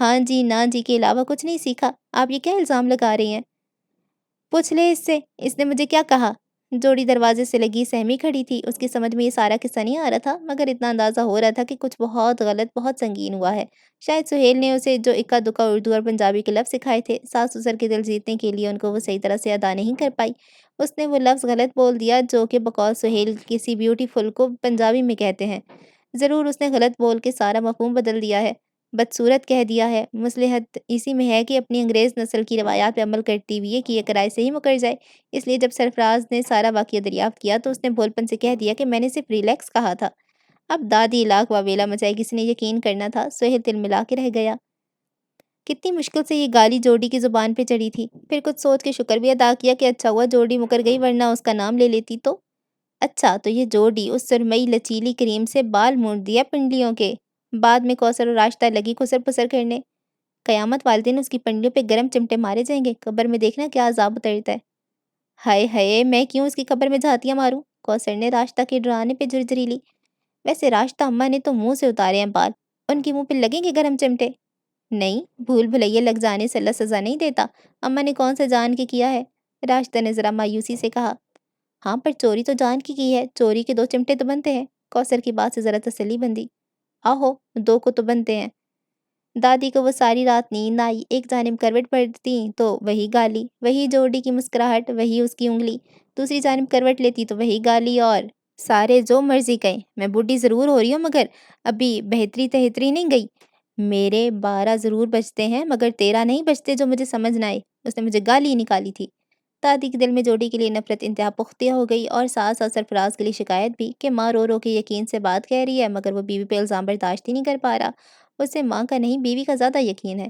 ہاں جی نا جی کے علاوہ کچھ نہیں سیکھا، آپ یہ کیا الزام لگا رہی ہیں؟ پوچھ لے اس سے، اس نے مجھے کیا کہا؟ جوڑی دروازے سے لگی سہمی کھڑی تھی، اس کی سمجھ میں یہ سارا قصہ نہیں آ رہا تھا، مگر اتنا اندازہ ہو رہا تھا کہ کچھ بہت غلط، بہت سنگین ہوا ہے۔ شاید سہیل نے اسے جو اکا دکا اردو اور پنجابی کے لفظ سکھائے تھے، ساس سسر کے دل جیتنے کے لیے ان کو وہ صحیح طرح سے ادا نہیں کر پائی۔ اس نے وہ لفظ غلط بول دیا جو کہ بقول سہیل کسی بیوٹیفل کو پنجابی میں کہتے ہیں۔ ضرور اس نے غلط بول کے سارا مفہوم بدل دیا ہے، بدصورت کہہ دیا ہے۔ مصلحت اسی میں ہے کہ اپنی انگریز نسل کی روایات پہ عمل کرتی ہوئی کہ یہ کرائے سے ہی مکر جائے۔ اس لیے جب سرفراز نے سارا واقعہ دریافت کیا تو اس نے بھول پن سے کہہ دیا کہ میں نے صرف ریلیکس کہا تھا۔ اب دادی لاکھ واویلا مچائی، کسی نے یقین کرنا تھا؟ سہیل تل ملا کے رہ گیا۔ کتنی مشکل سے یہ گالی جوڑی کی زبان پہ چڑھی تھی، پھر کچھ سوچ کے شکر بھی ادا کیا کہ اچھا ہوا جوڑی مکر گئی، ورنہ اس کا نام لے لیتی تو۔ اچھا تو یہ جوڑی اس سرمئی لچیلی کریم سے بال مونڈ دیا پنڈلیوں کے، بعد میں کوثر اور راشتہ لگی خسر پسر کرنے۔ قیامت والے دن اس کی پنڈلیوں پہ گرم چمٹے مارے جائیں گے، قبر میں دیکھنا کیا عذاب اترتا ہے۔ ہائے ہائے، میں کیوں اس کی قبر میں جھانتیاں ماروں؟ کوثر نے راشتہ کے ڈرانے پہ جھرجھری لی۔ ویسے راشتہ اماں نے تو منہ سے اتارے ہیں بال، ان کے منہ پہ لگیں گے گرم چمٹے؟ نہیں، بھول بھلائیے لگ جانے سے اللہ سزا نہیں دیتا، اماں نے کون سے جان کے کیا ہے؟ راشتہ نے ذرا مایوسی سے کہا۔ ہاں پر چوری تو جان کی ہے، چوری کے 2 چمٹے تو بنتے ہیں۔ کوثر کی بات سے ذرا تسلی بندی۔ آہو، 2 کو تو بنتے ہیں۔ دادی کو وہ ساری رات نیند آئی، ایک جانب کروٹ پڑتی تو وہی گالی، وہی جوڑی کی مسکراہٹ، وہی اس کی انگلی، دوسری جانب کروٹ لیتی تو وہی گالی، اور سارے جو مرضی کہیں، میں بوڑھی ضرور ہو رہی ہوں مگر ابھی بہتری تہتری نہیں گئی۔ میرے 12 ضرور بجتے ہیں مگر 13 نہیں بجتے جو مجھے سمجھ نہ آئے۔ اس نے مجھے گالی نکالی تھی۔ دادی کے دل میں جوڑی کے لیے نفرت انتہا پختہ ہو گئی، اور ساس اور سرفراز کے لیے شکایت بھی کہ ماں رو رو کے یقین سے بات کہہ رہی ہے مگر وہ بیوی پہ الزام برداشت ہی نہیں کر پا رہا۔ اسے ماں کا نہیں بیوی کا زیادہ یقین ہے۔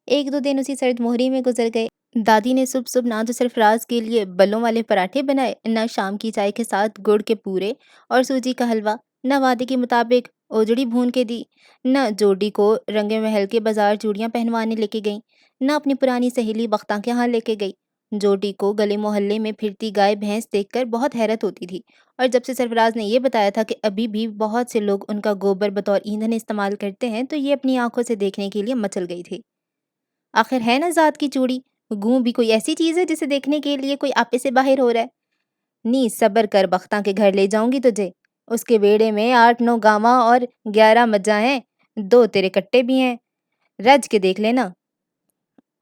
1-2 دن اسی سرد مہری میں گزر گئے۔ دادی نے صبح صبح نہ تو سرفراز کے لیے بلوں والے پراٹھے بنائے، نہ شام کی چائے کے ساتھ گڑ کے پورے اور سوجی کا حلوہ، نہ وعدے کے مطابق اوجڑی بھون کے دی، نہ جوڑی کو رنگ محل کے بازار چوڑیاں پہنوانے لے کے گئیں، نہ اپنی پرانی سہیلی بختاں کے ہاں لے کے گئی۔ جوڑی کو گلے محلے میں پھرتی گائے بھینس دیکھ کر بہت حیرت ہوتی تھی، اور جب سے سرفراز نے یہ بتایا تھا کہ ابھی بھی بہت سے لوگ ان کا گوبر بطور ایندھن استعمال کرتے ہیں تو یہ اپنی آنکھوں سے دیکھنے کے لیے مچل گئی تھی۔ آخر ہے نا ذات کی چوڑی، گوں بھی کوئی ایسی چیز ہے جسے دیکھنے کے لیے کوئی آپے سے باہر ہو رہا ہے؟ نی صبر کر، بختاں کے گھر لے جاؤں گی تجھے، اس کے بیڑے میں 8-9 گاواں اور 11 مجھاں ہیں، 2 تیرے کٹے بھی ہیں، رج کے دیکھ لینا۔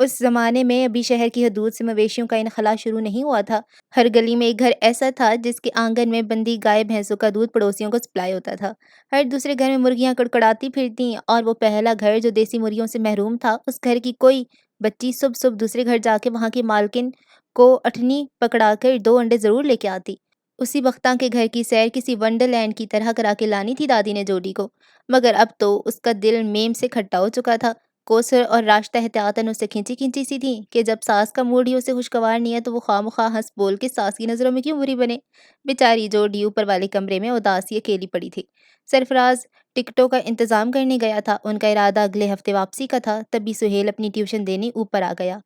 اس زمانے میں ابھی شہر کی حدود سے مویشیوں کا انخلا شروع نہیں ہوا تھا۔ ہر گلی میں ایک گھر ایسا تھا جس کے آنگن میں بندی گائے بھینسوں کا دودھ پڑوسیوں کو سپلائی ہوتا تھا۔ ہر دوسرے گھر میں مرغیاں کڑکڑاتی پھرتیں، اور وہ پہلا گھر جو دیسی مرغیوں سے محروم تھا، اس گھر کی کوئی بچی صبح صبح دوسرے گھر جا کے وہاں کی مالکن کو اٹھنی پکڑا کر 2 انڈے ضرور لے کے آتی۔ اسی بختاں کے گھر کی سیر کسی ونڈر لینڈ کی طرح کرا کے لانی تھی دادی نے جوڑی کو، مگر اب تو اس کا دل میم سے کھٹا ہو چکا تھا۔ کوثر اور راشتہ احتیاطاً اس سے کھینچی کھینچی سی تھی کہ جب ساس کا موڈ ہی اسے خوشگوار نہیں ہے تو وہ خواہ مخواہ ہنس بول کے ساس کی نظروں میں کیوں بری بنے؟ بیچاری جوڑی اوپر والے کمرے میں اداسی اکیلی پڑی تھی۔ سرفراز ٹکٹوں کا انتظام کرنے گیا تھا، ان کا ارادہ اگلے ہفتے واپسی کا تھا، تبھی سہیل اپنی ٹیوشن دینے اوپر آ گیا۔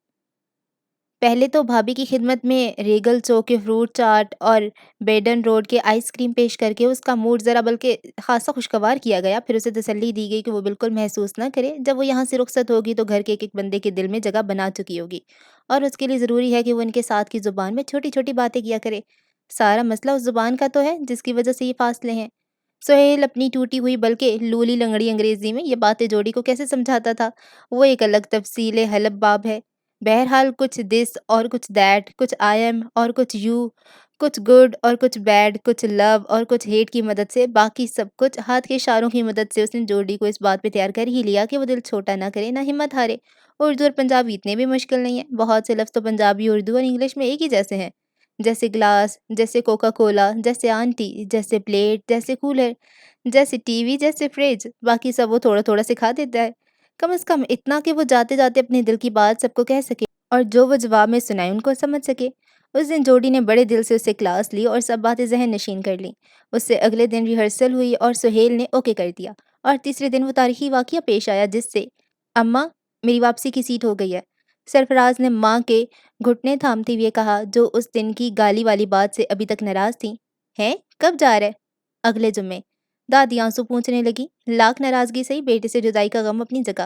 پہلے تو بھابھی کی خدمت میں ریگل چوک کے فروٹ چاٹ اور بیڈن روڈ کے آئس کریم پیش کر کے اس کا موڈ ذرا بلکہ خاصا خوشگوار کیا گیا۔ پھر اسے تسلی دی گئی کہ وہ بالکل محسوس نہ کرے، جب وہ یہاں سے رخصت ہوگی تو گھر کے ایک ایک بندے کے دل میں جگہ بنا چکی ہوگی، اور اس کے لیے ضروری ہے کہ وہ ان کے ساتھ کی زبان میں چھوٹی چھوٹی باتیں کیا کرے۔ سارا مسئلہ اس زبان کا تو ہے جس کی وجہ سے یہ فاصلے ہیں۔ سہیل اپنی ٹوٹی ہوئی بلکہ لولی لنگڑی انگریزی میں یہ باتیں جوڑی کو کیسے سمجھاتا تھا، وہ ایک الگ تفصیل حلب باب ہے۔ بہرحال کچھ دس اور کچھ دیٹ، کچھ آئی ایم اور کچھ یو، کچھ گڈ اور کچھ بیڈ، کچھ لو اور کچھ ہیٹ کی مدد سے، باقی سب کچھ ہاتھ کے اشاروں کی مدد سے اس نے جوڑی کو اس بات پہ تیار کر ہی لیا کہ وہ دل چھوٹا نہ کرے، نہ ہمت ہارے۔ اردو اور پنجابی اتنے بھی مشکل نہیں ہیں، بہت سے لفظ تو پنجابی، اردو اور انگلش میں ایک ہی جیسے ہیں، جیسے گلاس، جیسے کوکا کولا، جیسے آنٹی، جیسے پلیٹ، جیسے کولر، جیسے ٹی وی، جیسے فریج، باقی سب وہ تھوڑا تھوڑا سکھا دیتا ہے۔ کم از کم اتنا کہ وہ جاتے جاتے اپنے دل کی بات سب کو کہہ سکے، اور جو وہ جواب میں سنائے ان کو سمجھ سکے۔ اس دن جوڑی نے بڑے دل سے اس سے کلاس لی اور سب باتیں ذہن نشین کر لیں۔ اس سے اگلے دن ریہرسل ہوئی اور سہیل نے اوکے کر دیا، اور تیسرے دن وہ تاریخی واقعہ پیش آیا جس سے اماں میری واپسی کی سیٹ ہو گئی ہے۔ سرفراز نے ماں کے گھٹنے تھامتے ہوئے کہا، جو اس دن کی گالی والی بات سے ابھی تک ناراض تھی۔ ہیں، کب جا رہے؟ اگلے جمعے۔ دادی آنسو پونچھنے لگی، لاکھ ناراضگی سہی، بیٹے سے جدائی کا غم اپنی جگہ۔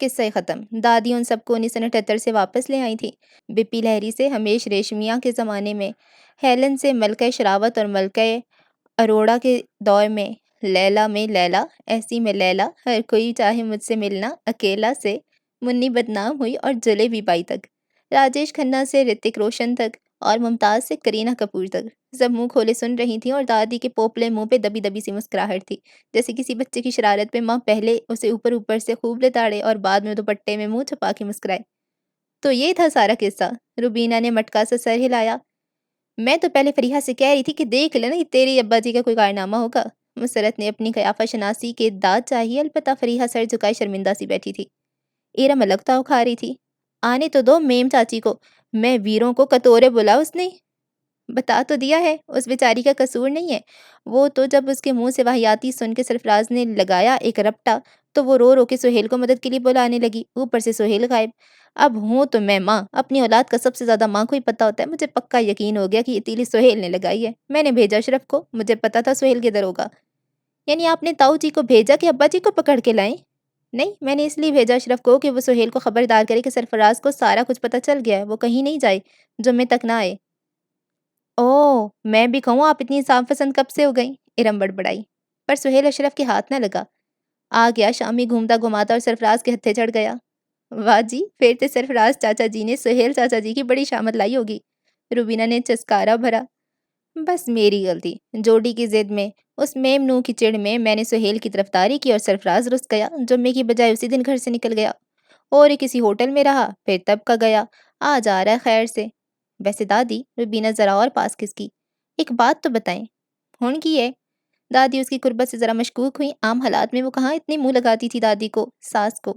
قصہ ختم۔ دادی ان سب کو 1978 سے واپس لے آئی تھی، بپی لہری سے ہمیش ریشمیا کے زمانے میں، ہیلن سے ملکہ شراوت اور ملکہ اروڑا کے دور میں، لیلا میں لیلا، ایسی میں لیلا، ہر کوئی چاہے مجھ سے ملنا، اکیلا سے منی بدنام ہوئی، اور جلیبی بائی تک، راجیش کھنہ سے رتک روشن تک، اور ممتاز سے کرینہ کپور تک، سب منہ کھولے سن رہی تھیں، اور دادی کے پوپلے منہ پہ دبی دبی سی مسکراہٹ تھی، جیسے کسی بچے کی شرارت پہ ماں پہلے اسے اوپر اوپر سے خوب لتاڑے اور بعد میں دوپٹے میں منہ چھپا کے مسکرائے۔ تو یہ تھا سارا قصہ۔ روبینہ نے مٹکا سے سر ہلایا۔ میں تو پہلے فریحہ سے کہہ رہی تھی کہ دیکھ لینا یہ تیرے ابا جی کا کوئی کارنامہ ہوگا۔ مسرت نے اپنی قیافہ شناسی کے داد چاہیے، البتہ فریحہ سر جھکائے شرمندہ سی بیٹھی تھی۔ ایرم الگ تاؤ کھا رہی تھی۔ آنے تو دو میم چاچی کو، میں ویروں کو کتورے بولا اس نے۔ بتا تو دیا ہے، اس بیچاری کا قصور نہیں ہے، وہ تو جب اس کے منہ سے واہیاتی سن کے سرفراز نے لگایا ایک رپٹا تو وہ رو رو کے سہیل کو مدد کے لیے بلانے لگی، اوپر سے سہیل غائب۔ اب ہوں تو میں ماں، اپنی اولاد کا سب سے زیادہ ماں کو ہی پتہ ہوتا ہے، مجھے پکا یقین ہو گیا کہ یہ تیلی سہیل نے لگائی ہے۔ میں نے بھیجا اشرف کو، مجھے پتا تھا سہیل کدھر ہوگا۔ یعنی آپ نے تاؤ جی کو بھیجا کہ ابا جی کو پکڑ کے لائیں؟ نہیں، میں نے اس لیے بھیجا اشرف کو کہ وہ سہیل کو خبردار کرے کہ سرفراز کو سارا کچھ پتہ چل گیا ہے، وہ کہیں نہیں جائے، جمعے تک نہ آئے۔ اوہ، میں بھی کہوں آپ اتنی صاف پسند کب سے ہو گئیں؟ ارم بڑبڑائی، پر سہیل اشرف کے ہاتھ نہ لگا، آ گیا شامی گھومتا گھماتا اور سرفراز کے ہتھے چڑھ گیا۔ واہ جی، پھر تو سرفراز چاچا جی نے سہیل چاچا جی کی بڑی شامت لائی ہوگی۔ روبینہ نے چسکارا بھرا۔ بس میری غلطی، جوڑی کی ضد میں، اس میم نو کی چڑ میں نے سہیل کی طرفداری کی اور سرفراز رس گیا، جمعے کی بجائے اسی دن گھر سے نکل گیا، اور کسی ہوٹل میں رہا، پھر تب کا گیا، آج آ رہا ہے خیر سے۔ ویسے دادی، روبینہ ذرا اور پاس کھسکی، ایک بات تو بتائیں، ہون کی ہے؟ دادی اس کی قربت سے ذرا مشکوک ہوئی، عام حالات میں وہ کہاں اتنی منہ لگاتی تھی دادی کو، ساس کو۔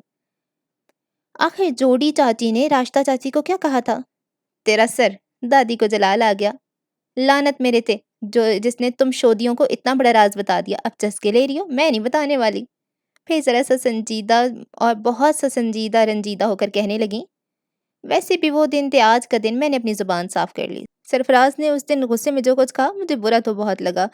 آخر جوڑی چاچی نے راشتہ چاچی کو کیا کہا تھا؟ تیرا سر، دادی کو جلال آ گیا۔ لعنت میرے تے، جس نے تم شودیوں کو اتنا بڑا راز بتا دیا، اب چسکے لے رہی ہو، میں نہیں بتانے والی۔ پھر ذرا سا سنجیدہ اور بہت سا سنجیدہ رنجیدہ ہو کر کہنے لگیں، ویسے بھی وہ دن تھے، آج کا دن میں نے اپنی زبان صاف کر لی۔ سرفراز نے اس دن غصے میں جو کچھ کہا مجھے برا تو بہت لگا،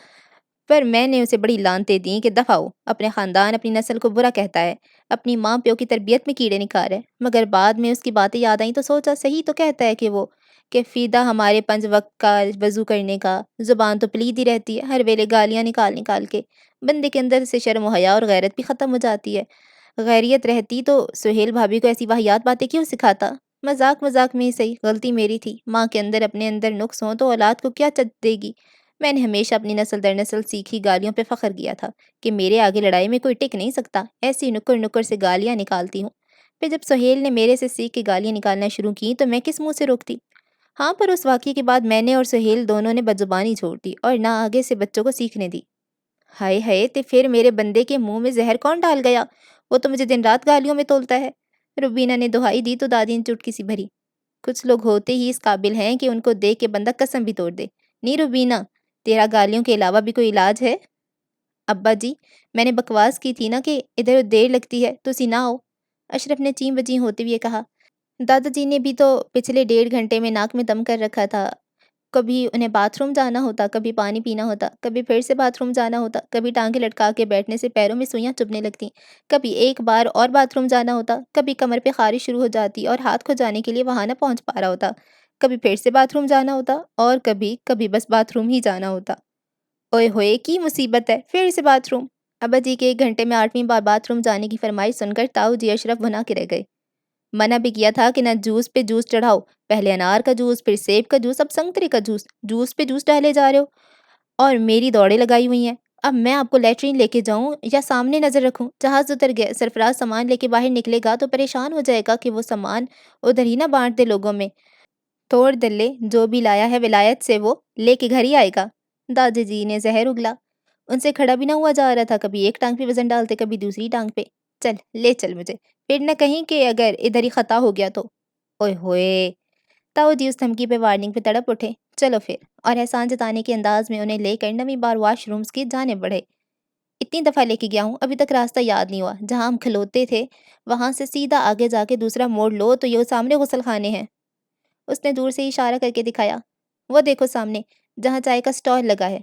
پر میں نے اسے بڑی لعنتیں دیں کہ دفع ہو، اپنے خاندان اپنی نسل کو برا کہتا ہے، اپنی ماں پیو کی تربیت میں کیڑے نکار ہے، مگر بعد میں اس کی باتیں یاد آئیں تو سوچا صحیح تو کہتا ہے کہ وہ کہ فیدہ ہمارے 5 وقت کا وضو کرنے کا، زبان تو پلید ہی رہتی ہے، ہر ویلے گالیاں نکال نکال کے، بندے کے اندر سے شرم و حیا اور غیرت بھی ختم ہو جاتی ہے۔ غیریت رہتی تو سہیل بھابھی کو ایسی واہیات باتیں کیوں سکھاتا؟ مذاق مذاق میں ہی صحیح، غلطی میری تھی، ماں کے اندر اپنے اندر نقص ہوں تو اولاد کو کیا چت دے گی؟ میں نے ہمیشہ اپنی نسل در نسل سیکھی گالیوں پہ فخر کیا تھا کہ میرے آگے لڑائی میں کوئی ٹک نہیں سکتا، ایسی نکر نکر سے گالیاں نکالتی ہوں۔ پھر جب سہیل نے میرے سے سیکھ کے گالیاں نکالنا شروع کی تو میں کس منہ سے روکتی؟ ہاں، پر اس واقعے کے بعد میں نے اور سہیل دونوں نے بدزبانی چھوڑ دی اور نہ آگے سے بچوں کو سیکھنے دی۔ ہائے ہائے، تے پھر میرے بندے کے منہ میں زہر کون ڈال گیا؟ وہ تو مجھے دن رات گالیوں میں تولتا ہے۔ روبینہ نے دہائی دی تو دادی نے چٹکی سی بھری، کچھ لوگ ہوتے ہی اس قابل ہیں کہ ان کو دیکھ کے بندہ قسم بھی توڑ دے۔ نہیں روبینہ، تیرا گالیوں کے علاوہ بھی کوئی علاج ہے؟ ابا جی، میں نے بکواس کی تھی نا کہ ادھر دیر لگتی ہے، تسی نہ آؤ، اشرف نے چین بجیں ہوتے ہوئے کہا۔ دادا جی نے بھی تو پچھلے 1.5 گھنٹے میں ناک میں دم کر رکھا تھا، کبھی انہیں باتھ روم جانا ہوتا، کبھی پانی پینا ہوتا، کبھی پھر سے باتھ روم جانا ہوتا، کبھی ٹانگیں لٹکا کے بیٹھنے سے پیروں میں سوئیاں چبھنے لگتی، کبھی ایک بار اور باتھ روم جانا ہوتا، کبھی کمر پہ خارش شروع ہو جاتی اور ہاتھ کھجانے کے لیے وہاں نہ پہنچ پا رہا ہوتا، کبھی پھر سے باتھ روم جانا ہوتا، اور کبھی کبھی بس باتھ روم ہی جانا ہوتا۔ اوئے ہوئے کی مصیبت ہے، پھر سے باتھ روم! ابا جی کے 1 گھنٹے میں 8ویں بار باتھ روم جانے کی فرمائش سن کر تاؤ جی اشرف بنا کے رہ گئے۔ منع بھی کیا تھا کہ نہ جوس پہ جوس چڑھاؤ، پہلے انار کا جوس، پھر سیب کا جوس، اب سنترے کا جوس، جوس پہ جوس ڈالے جا رہے ہو، اور میری دوڑیں لگائی ہوئی ہیں۔ اب میں آپ کو لیٹرین لے کے جاؤں یا سامنے نظر رکھوں؟ جہاز اتر گیا، سرفراز سامان لے کے باہر نکلے گا تو پریشان ہو جائے گا کہ وہ سامان ادھر ہی نہ بانٹ دے لوگوں میں۔ توڑ دلے، جو بھی لایا ہے ولایت سے وہ لے کے گھر ہی آئے گا۔ دادی جی نے زہر اگلا، ان سے کھڑا بھی نہ ہوا جا رہا تھا، کبھی ایک ٹانگ پہ وزن ڈالتے، کبھی دوسری ٹانگ پہ۔ چل لے چل مجھے، پھر نہ کہیں کہ اگر ادھر ہی خطا ہو گیا تو۔ اوئے ہوئے، تاؤ جی اس دھمکی پہ وارننگ پہ تڑپ اٹھے، چلو پھر، اور احسان جتانے کے انداز میں انہیں لے کر نویں بار واش رومز کی جانے بڑھے۔ اتنی دفعہ لے کے گیا ہوں، ابھی تک راستہ یاد نہیں ہوا، جہاں ہم کھلوتے تھے وہاں سے سیدھا آگے جا کے دوسرا موڑ لو تو یہ سامنے غسل خانے ہیں۔ اس نے دور سے اشارہ کر کے دکھایا، وہ دیکھو سامنے، جہاں چائے کا سٹال لگا ہے۔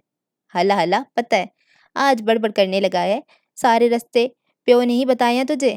ہلا ہلا، پتہ ہے، آج بڑبڑ کرنے لگا ہے، سارے رستے پیو نے ہی بتائے ہیں تجھے؟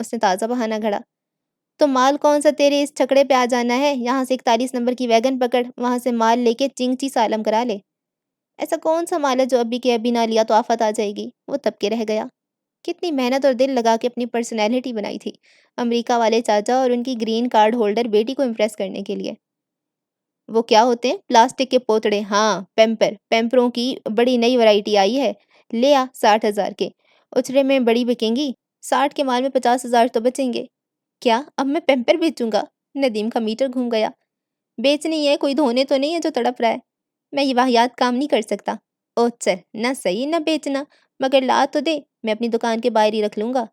اس نے تازہ بہانہ گھڑا۔ تو مال کون سا تیرے اس چھکڑے پہ آ جانا ہے؟ یہاں سے 41 نمبر کی ویگن پکڑ، وہاں سے مال لے کے چنگچی سالم کرا لے۔ ایسا کون سا مال ہے جو ابھی کے ابھی نہ لیا تو آفت آ جائے گی؟ وہ تب کے رہ گیا۔ کتنی محنت اور دل لگا کے اپنی پرسنالٹی بنائی تھی امریکہ والے چاچا اور ان کی گرین کارڈ ہولڈر بیٹی کو امپریس کرنے کے لیے۔ وہ کیا ہوتے ہیں؟ پلاسٹک کے پوتڑے، ہاں پیمپروں کی بڑی نئی ورائٹی آئی ہے، لے آ 60,000 کے، اچھڑے میں بڑی بکیں گی، 60 کے مال میں 50,000 تو بچیں گے۔ کیا اب میں پیمپر بیچوں گا؟ ندیم کا میٹر گھوم گیا۔ بیچنی ہے، کوئی دھونے تو نہیں ہے جو تڑپ رہا ہے؟ میں یہ واہیات کام نہیں کر سکتا۔ او چل، نہ صحیح نہ بیچنا، مگر لا تو دے، میں اپنی دکان کے باہر ہی رکھ لوں گا۔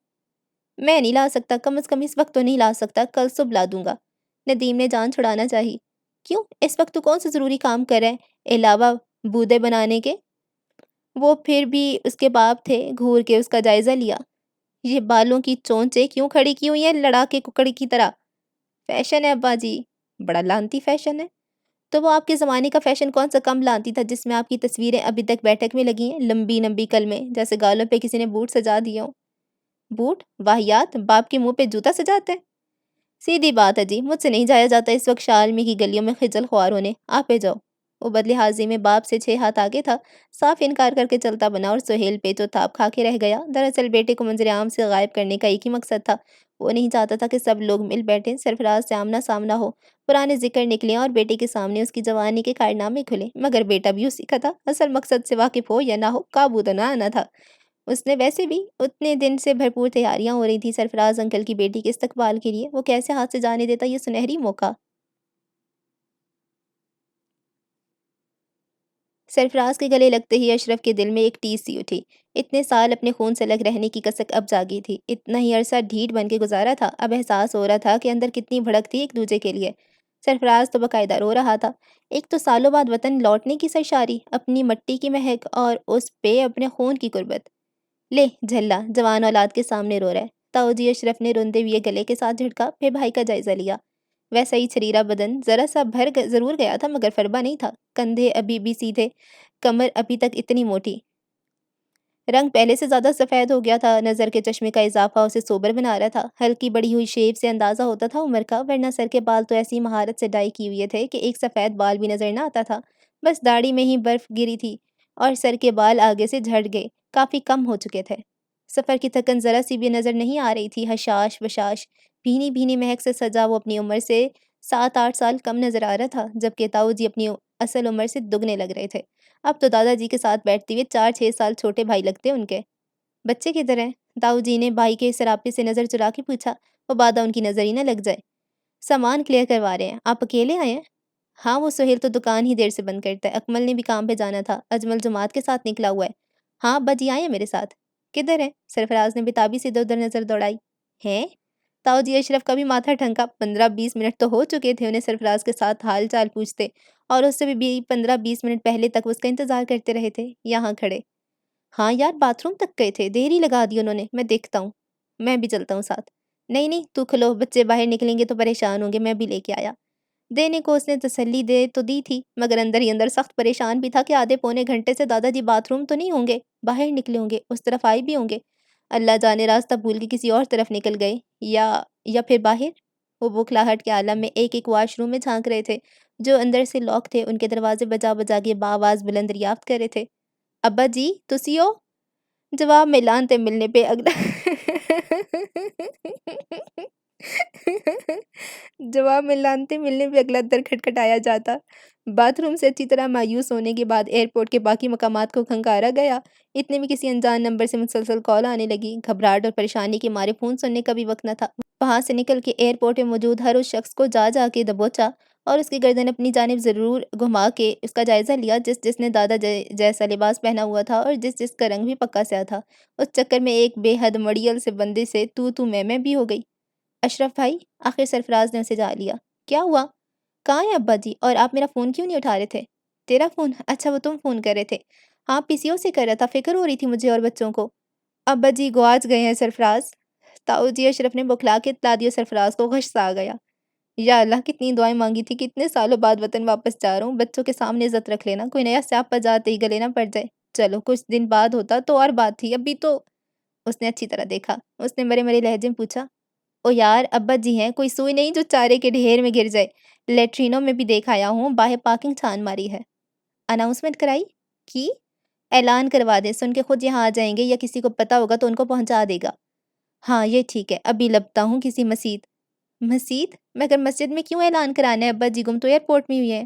میں نہیں لا سکتا، کم از کم اس وقت تو نہیں لا سکتا، کل صبح لا دوں گا۔ ندیم نے جان چھڑانا چاہی۔ کیوں؟ اس وقت تو کون سا ضروری کام کر رہا ہے علاوہ بودے بنانے کے؟ وہ پھر بھی اس کے باپ تھے، گھور کے اس کا جائزہ لیا۔ یہ بالوں کی چونچیں کیوں کھڑی کی ہوئی ہیں لڑا کے ککڑی کی طرح؟ فیشن ہے ابا جی، بڑا لانتی فیشن ہے۔ تو وہ آپ کے زمانے کا فیشن کون سا کم لانتی تھا جس میں آپ کی تصویریں ابھی تک بیٹھک میں لگی ہیں، لمبی لمبی کلمیں جیسے گالوں پہ کسی نے بوٹ سجا دیے ہوں۔ بوٹ؟ واہیات، باپ کے منہ پہ جوتا سجاتے ہیں؟ سیدھی بات ہے جی، مجھ سے نہیں جایا جاتا اس وقت شالمی کی گلیوں میں خجل خوار ہونے، آپ پہ جاؤ۔ وہ بدلے حاضری میں باپ سے 6 ہاتھ آگے تھا، صاف انکار کر کے چلتا بنا اور سہیل پہ جو تھاپ کھا کے رہ گیا۔ دراصل بیٹے کو منظر عام سے غائب کرنے کا ایک ہی مقصد تھا، وہ نہیں چاہتا تھا کہ سب لوگ مل بیٹھیں، سرفراز سے آمنا سامنا ہو، پرانے ذکر نکلیں اور بیٹے کے سامنے اس کی جوانی کے کارنامے کھلیں، مگر بیٹا بھی اسی کا تھا، اصل مقصد سے واقف ہو یا نہ ہو، قابو تو نہ آنا تھا۔ اس نے ویسے بھی اتنے دن سے بھرپور تیاریاں ہو رہی تھی سرفراز انکل کی بیٹی کے استقبال کے لیے، وہ کیسے ہاتھ سے جانے دیتا یہ سنہری موقع؟ سرفراز کے گلے لگتے ہی اشرف کے دل میں ایک ٹیس سی اٹھی۔ اتنے سال اپنے خون سے لگ رہنے کی کسک اب جاگی تھی، اتنا ہی عرصہ ڈھیٹ بن کے گزارا تھا، اب احساس ہو رہا تھا کہ اندر کتنی بھڑک تھی ایک دوسرے کے لیے۔ سرفراز تو باقاعدہ رو رہا تھا، ایک تو سالوں بعد وطن لوٹنے کی سرشاری، اپنی مٹی کی مہک اور اس پہ اپنے خون کی قربت۔ لے جھلا، جوان اولاد کے سامنے رو رہا ہے۔ تاؤ جی اشرف نے روندے ہوئے گلے کے ساتھ جھٹکا، پھر بھائی کا جائزہ لیا۔ ویسا ہی چھریرا بدن، ذرا سا ضرور گیا تھا مگر فربا نہیں تھا، کندھے ابھی بھی سیدھے، کمر ابھی تک اتنی موٹی۔ رنگ پہلے سے زیادہ سفید ہو گیا تھا، نظر کے چشمے کا اضافہ اسے سوبر بنا رہا تھا، ہلکی بڑی ہوئی شیو سے اندازہ ہوتا تھا عمر کا، ورنہ سر کے بال تو ایسی مہارت سے ڈائی کی ہوئے تھے کہ ایک سفید بال بھی نظر نہ آتا تھا، بس داڑھی میں ہی برف گری تھی اور سر کے بال آگے سے جھڑ گئے، کافی کم ہو چکے تھے۔ سفر کی تھکن ذرا سی بھی نظر نہیں آ رہی تھی، حشاش وشاش بھینی بھینی مہک سے سجا وہ اپنی عمر سے 7-8 سال کم نظر آ رہا تھا، جبکہ تاؤ جی اپنی اصل عمر سے دگنے لگ رہے تھے۔ اب تو دادا جی کے ساتھ بیٹھتے ہوئے 4-6 سال چھوٹے بھائی لگتے ان کے۔ بچے کدھر ہیں؟ تاؤ جی نے بھائی کے سراپے سے نظر چرا کے پوچھا، وہ بادہ ان کی نظر ہی نہ لگ جائے۔ سامان کلیئر کروا رہے ہیں، آپ اکیلے آئے ہیں؟ ہاں، وہ سہیل تو دکان ہی دیر سے بند کرتا ہے، اکمل نے بھی کام پہ جانا تھا، اجمل جماعت کے ساتھ نکلا ہوا ہے۔ ہاں ابا جی آئے ہیں میرے ساتھ۔ کدھر ہیں؟ سرفراز نے بتابی سے ادھر ادھر نظر دوڑائی۔ ہیں؟ تاؤ جی اشرف کا بھی ماتھا ٹھنکا، 15-20 منٹ تو ہو چکے تھے انہیں سرفراز کے ساتھ حال چال پوچھتے، اور اس سے بھی 15-20 منٹ پہلے تک وہ اس کا انتظار کرتے رہے تھے یہاں کھڑے۔ ہاں یار، باتھ روم تک گئے تھے، دیر ہی لگا دی انہوں نے، میں دیکھتا ہوں۔ میں بھی چلتا ہوں ساتھ۔ نہیں نہیں، تو کھلو، بچے باہر نکلیں گے تو پریشان ہوں گے، میں بھی لے کے آیا۔ دینے کو اس نے تسلی دے تو دی تھی، مگر اندر ہی اندر سخت پریشان بھی تھا کہ آدھے پونے گھنٹے سے دادا جی باتھ روم تو نہیں ہوں گے، باہر نکلے ہوں گے، اس طرف آئے بھی ہوں گے، اللہ جانے راستہ بھول کے کسی اور طرف نکل گئے، یا پھر باہر۔ وہ بوکھلاہٹ کے عالم میں ایک ایک واش روم میں جھانک رہے تھے، جو اندر سے لاک تھے، ان کے دروازے بجا بجا کے بآواز بلند دریافت کر رہے تھے، ابا جی تسی ہو؟ جواب میں لانتے ملنے پہ اگلا جواب میں لانتے ملنے پہ اگلا در کھٹکھٹایا جاتا۔ باتھ روم سے اچھی طرح مایوس ہونے کے بعد ایئرپورٹ کے باقی مقامات کو کھنکارا گیا، اتنے میں کسی انجان نمبر سے مسلسل کال آنے لگی، گھبراہٹ اور پریشانی کے مارے فون سننے کا بھی وقت نہ تھا۔ وہاں سے نکل کے ایئرپورٹ میں موجود ہر اس شخص کو جا جا کے دبوچا اور اس کی گردن اپنی جانب ضرور گھما کے اس کا جائزہ لیا، جس نے دادا جیسا لباس پہنا ہوا تھا اور جس کا رنگ بھی پکا سیاہ تھا۔ اس چکر میں ایک بے حد مڑیل سے بندے سے تو میں بھی ہو گئی۔ اشرف بھائی، آخر سرفراز نے اسے جا لیا۔ کیا ہوا؟ کہاں ہیں ابا جی؟ اور آپ میرا فون کیوں نہیں اٹھا رہے تھے؟ تیرا فون؟ اچھا، وہ تم فون کر رہے تھے؟ ہاں، پی سی او سے کر رہا تھا، فکر ہو رہی تھی مجھے اور بچوں کو۔ ابا جی گواچ گئے ہیں سرفراز۔ تاؤ جی اشرف نے بکھلا کے اطلاع دیا، سرفراز کو غش سا آ گیا۔ یا اللہ، کتنی دعائیں مانگی تھی کہ اتنے سالوں بعد وطن واپس جا رہا ہوں، بچوں کے سامنے عزت رکھ لینا، کوئی نیا سیاپا جاتے ہی گلے نہ پڑ جائے۔ چلو کچھ دن بعد ہوتا تو اور بات تھی، ابھی تو… اس نے اچھی طرح دیکھا، اس نے مرے مرے لہجے میں پوچھا، او یار ابا جی ہیں، کوئی سوئی نہیں جو چارے کے ڈھیر میں گر جائے۔ لیٹرینوں میں بھی دیکھ آیا ہوں، باہر پارکنگ چھان ماری ہے۔ اناؤنسمنٹ کرائی؟ کی؟ اعلان کروا دیں، سن کے خود یہاں آ جائیں گے یا کسی کو پتا ہوگا تو ان کو پہنچا دے گا۔ ہاں یہ ٹھیک ہے، ابھی لبتا ہوں کسی مسجد؟ مگر مسجد میں کیوں اعلان کرانا ہے؟ ابا جی گم تو ایئرپورٹ میں ہوئی ہے۔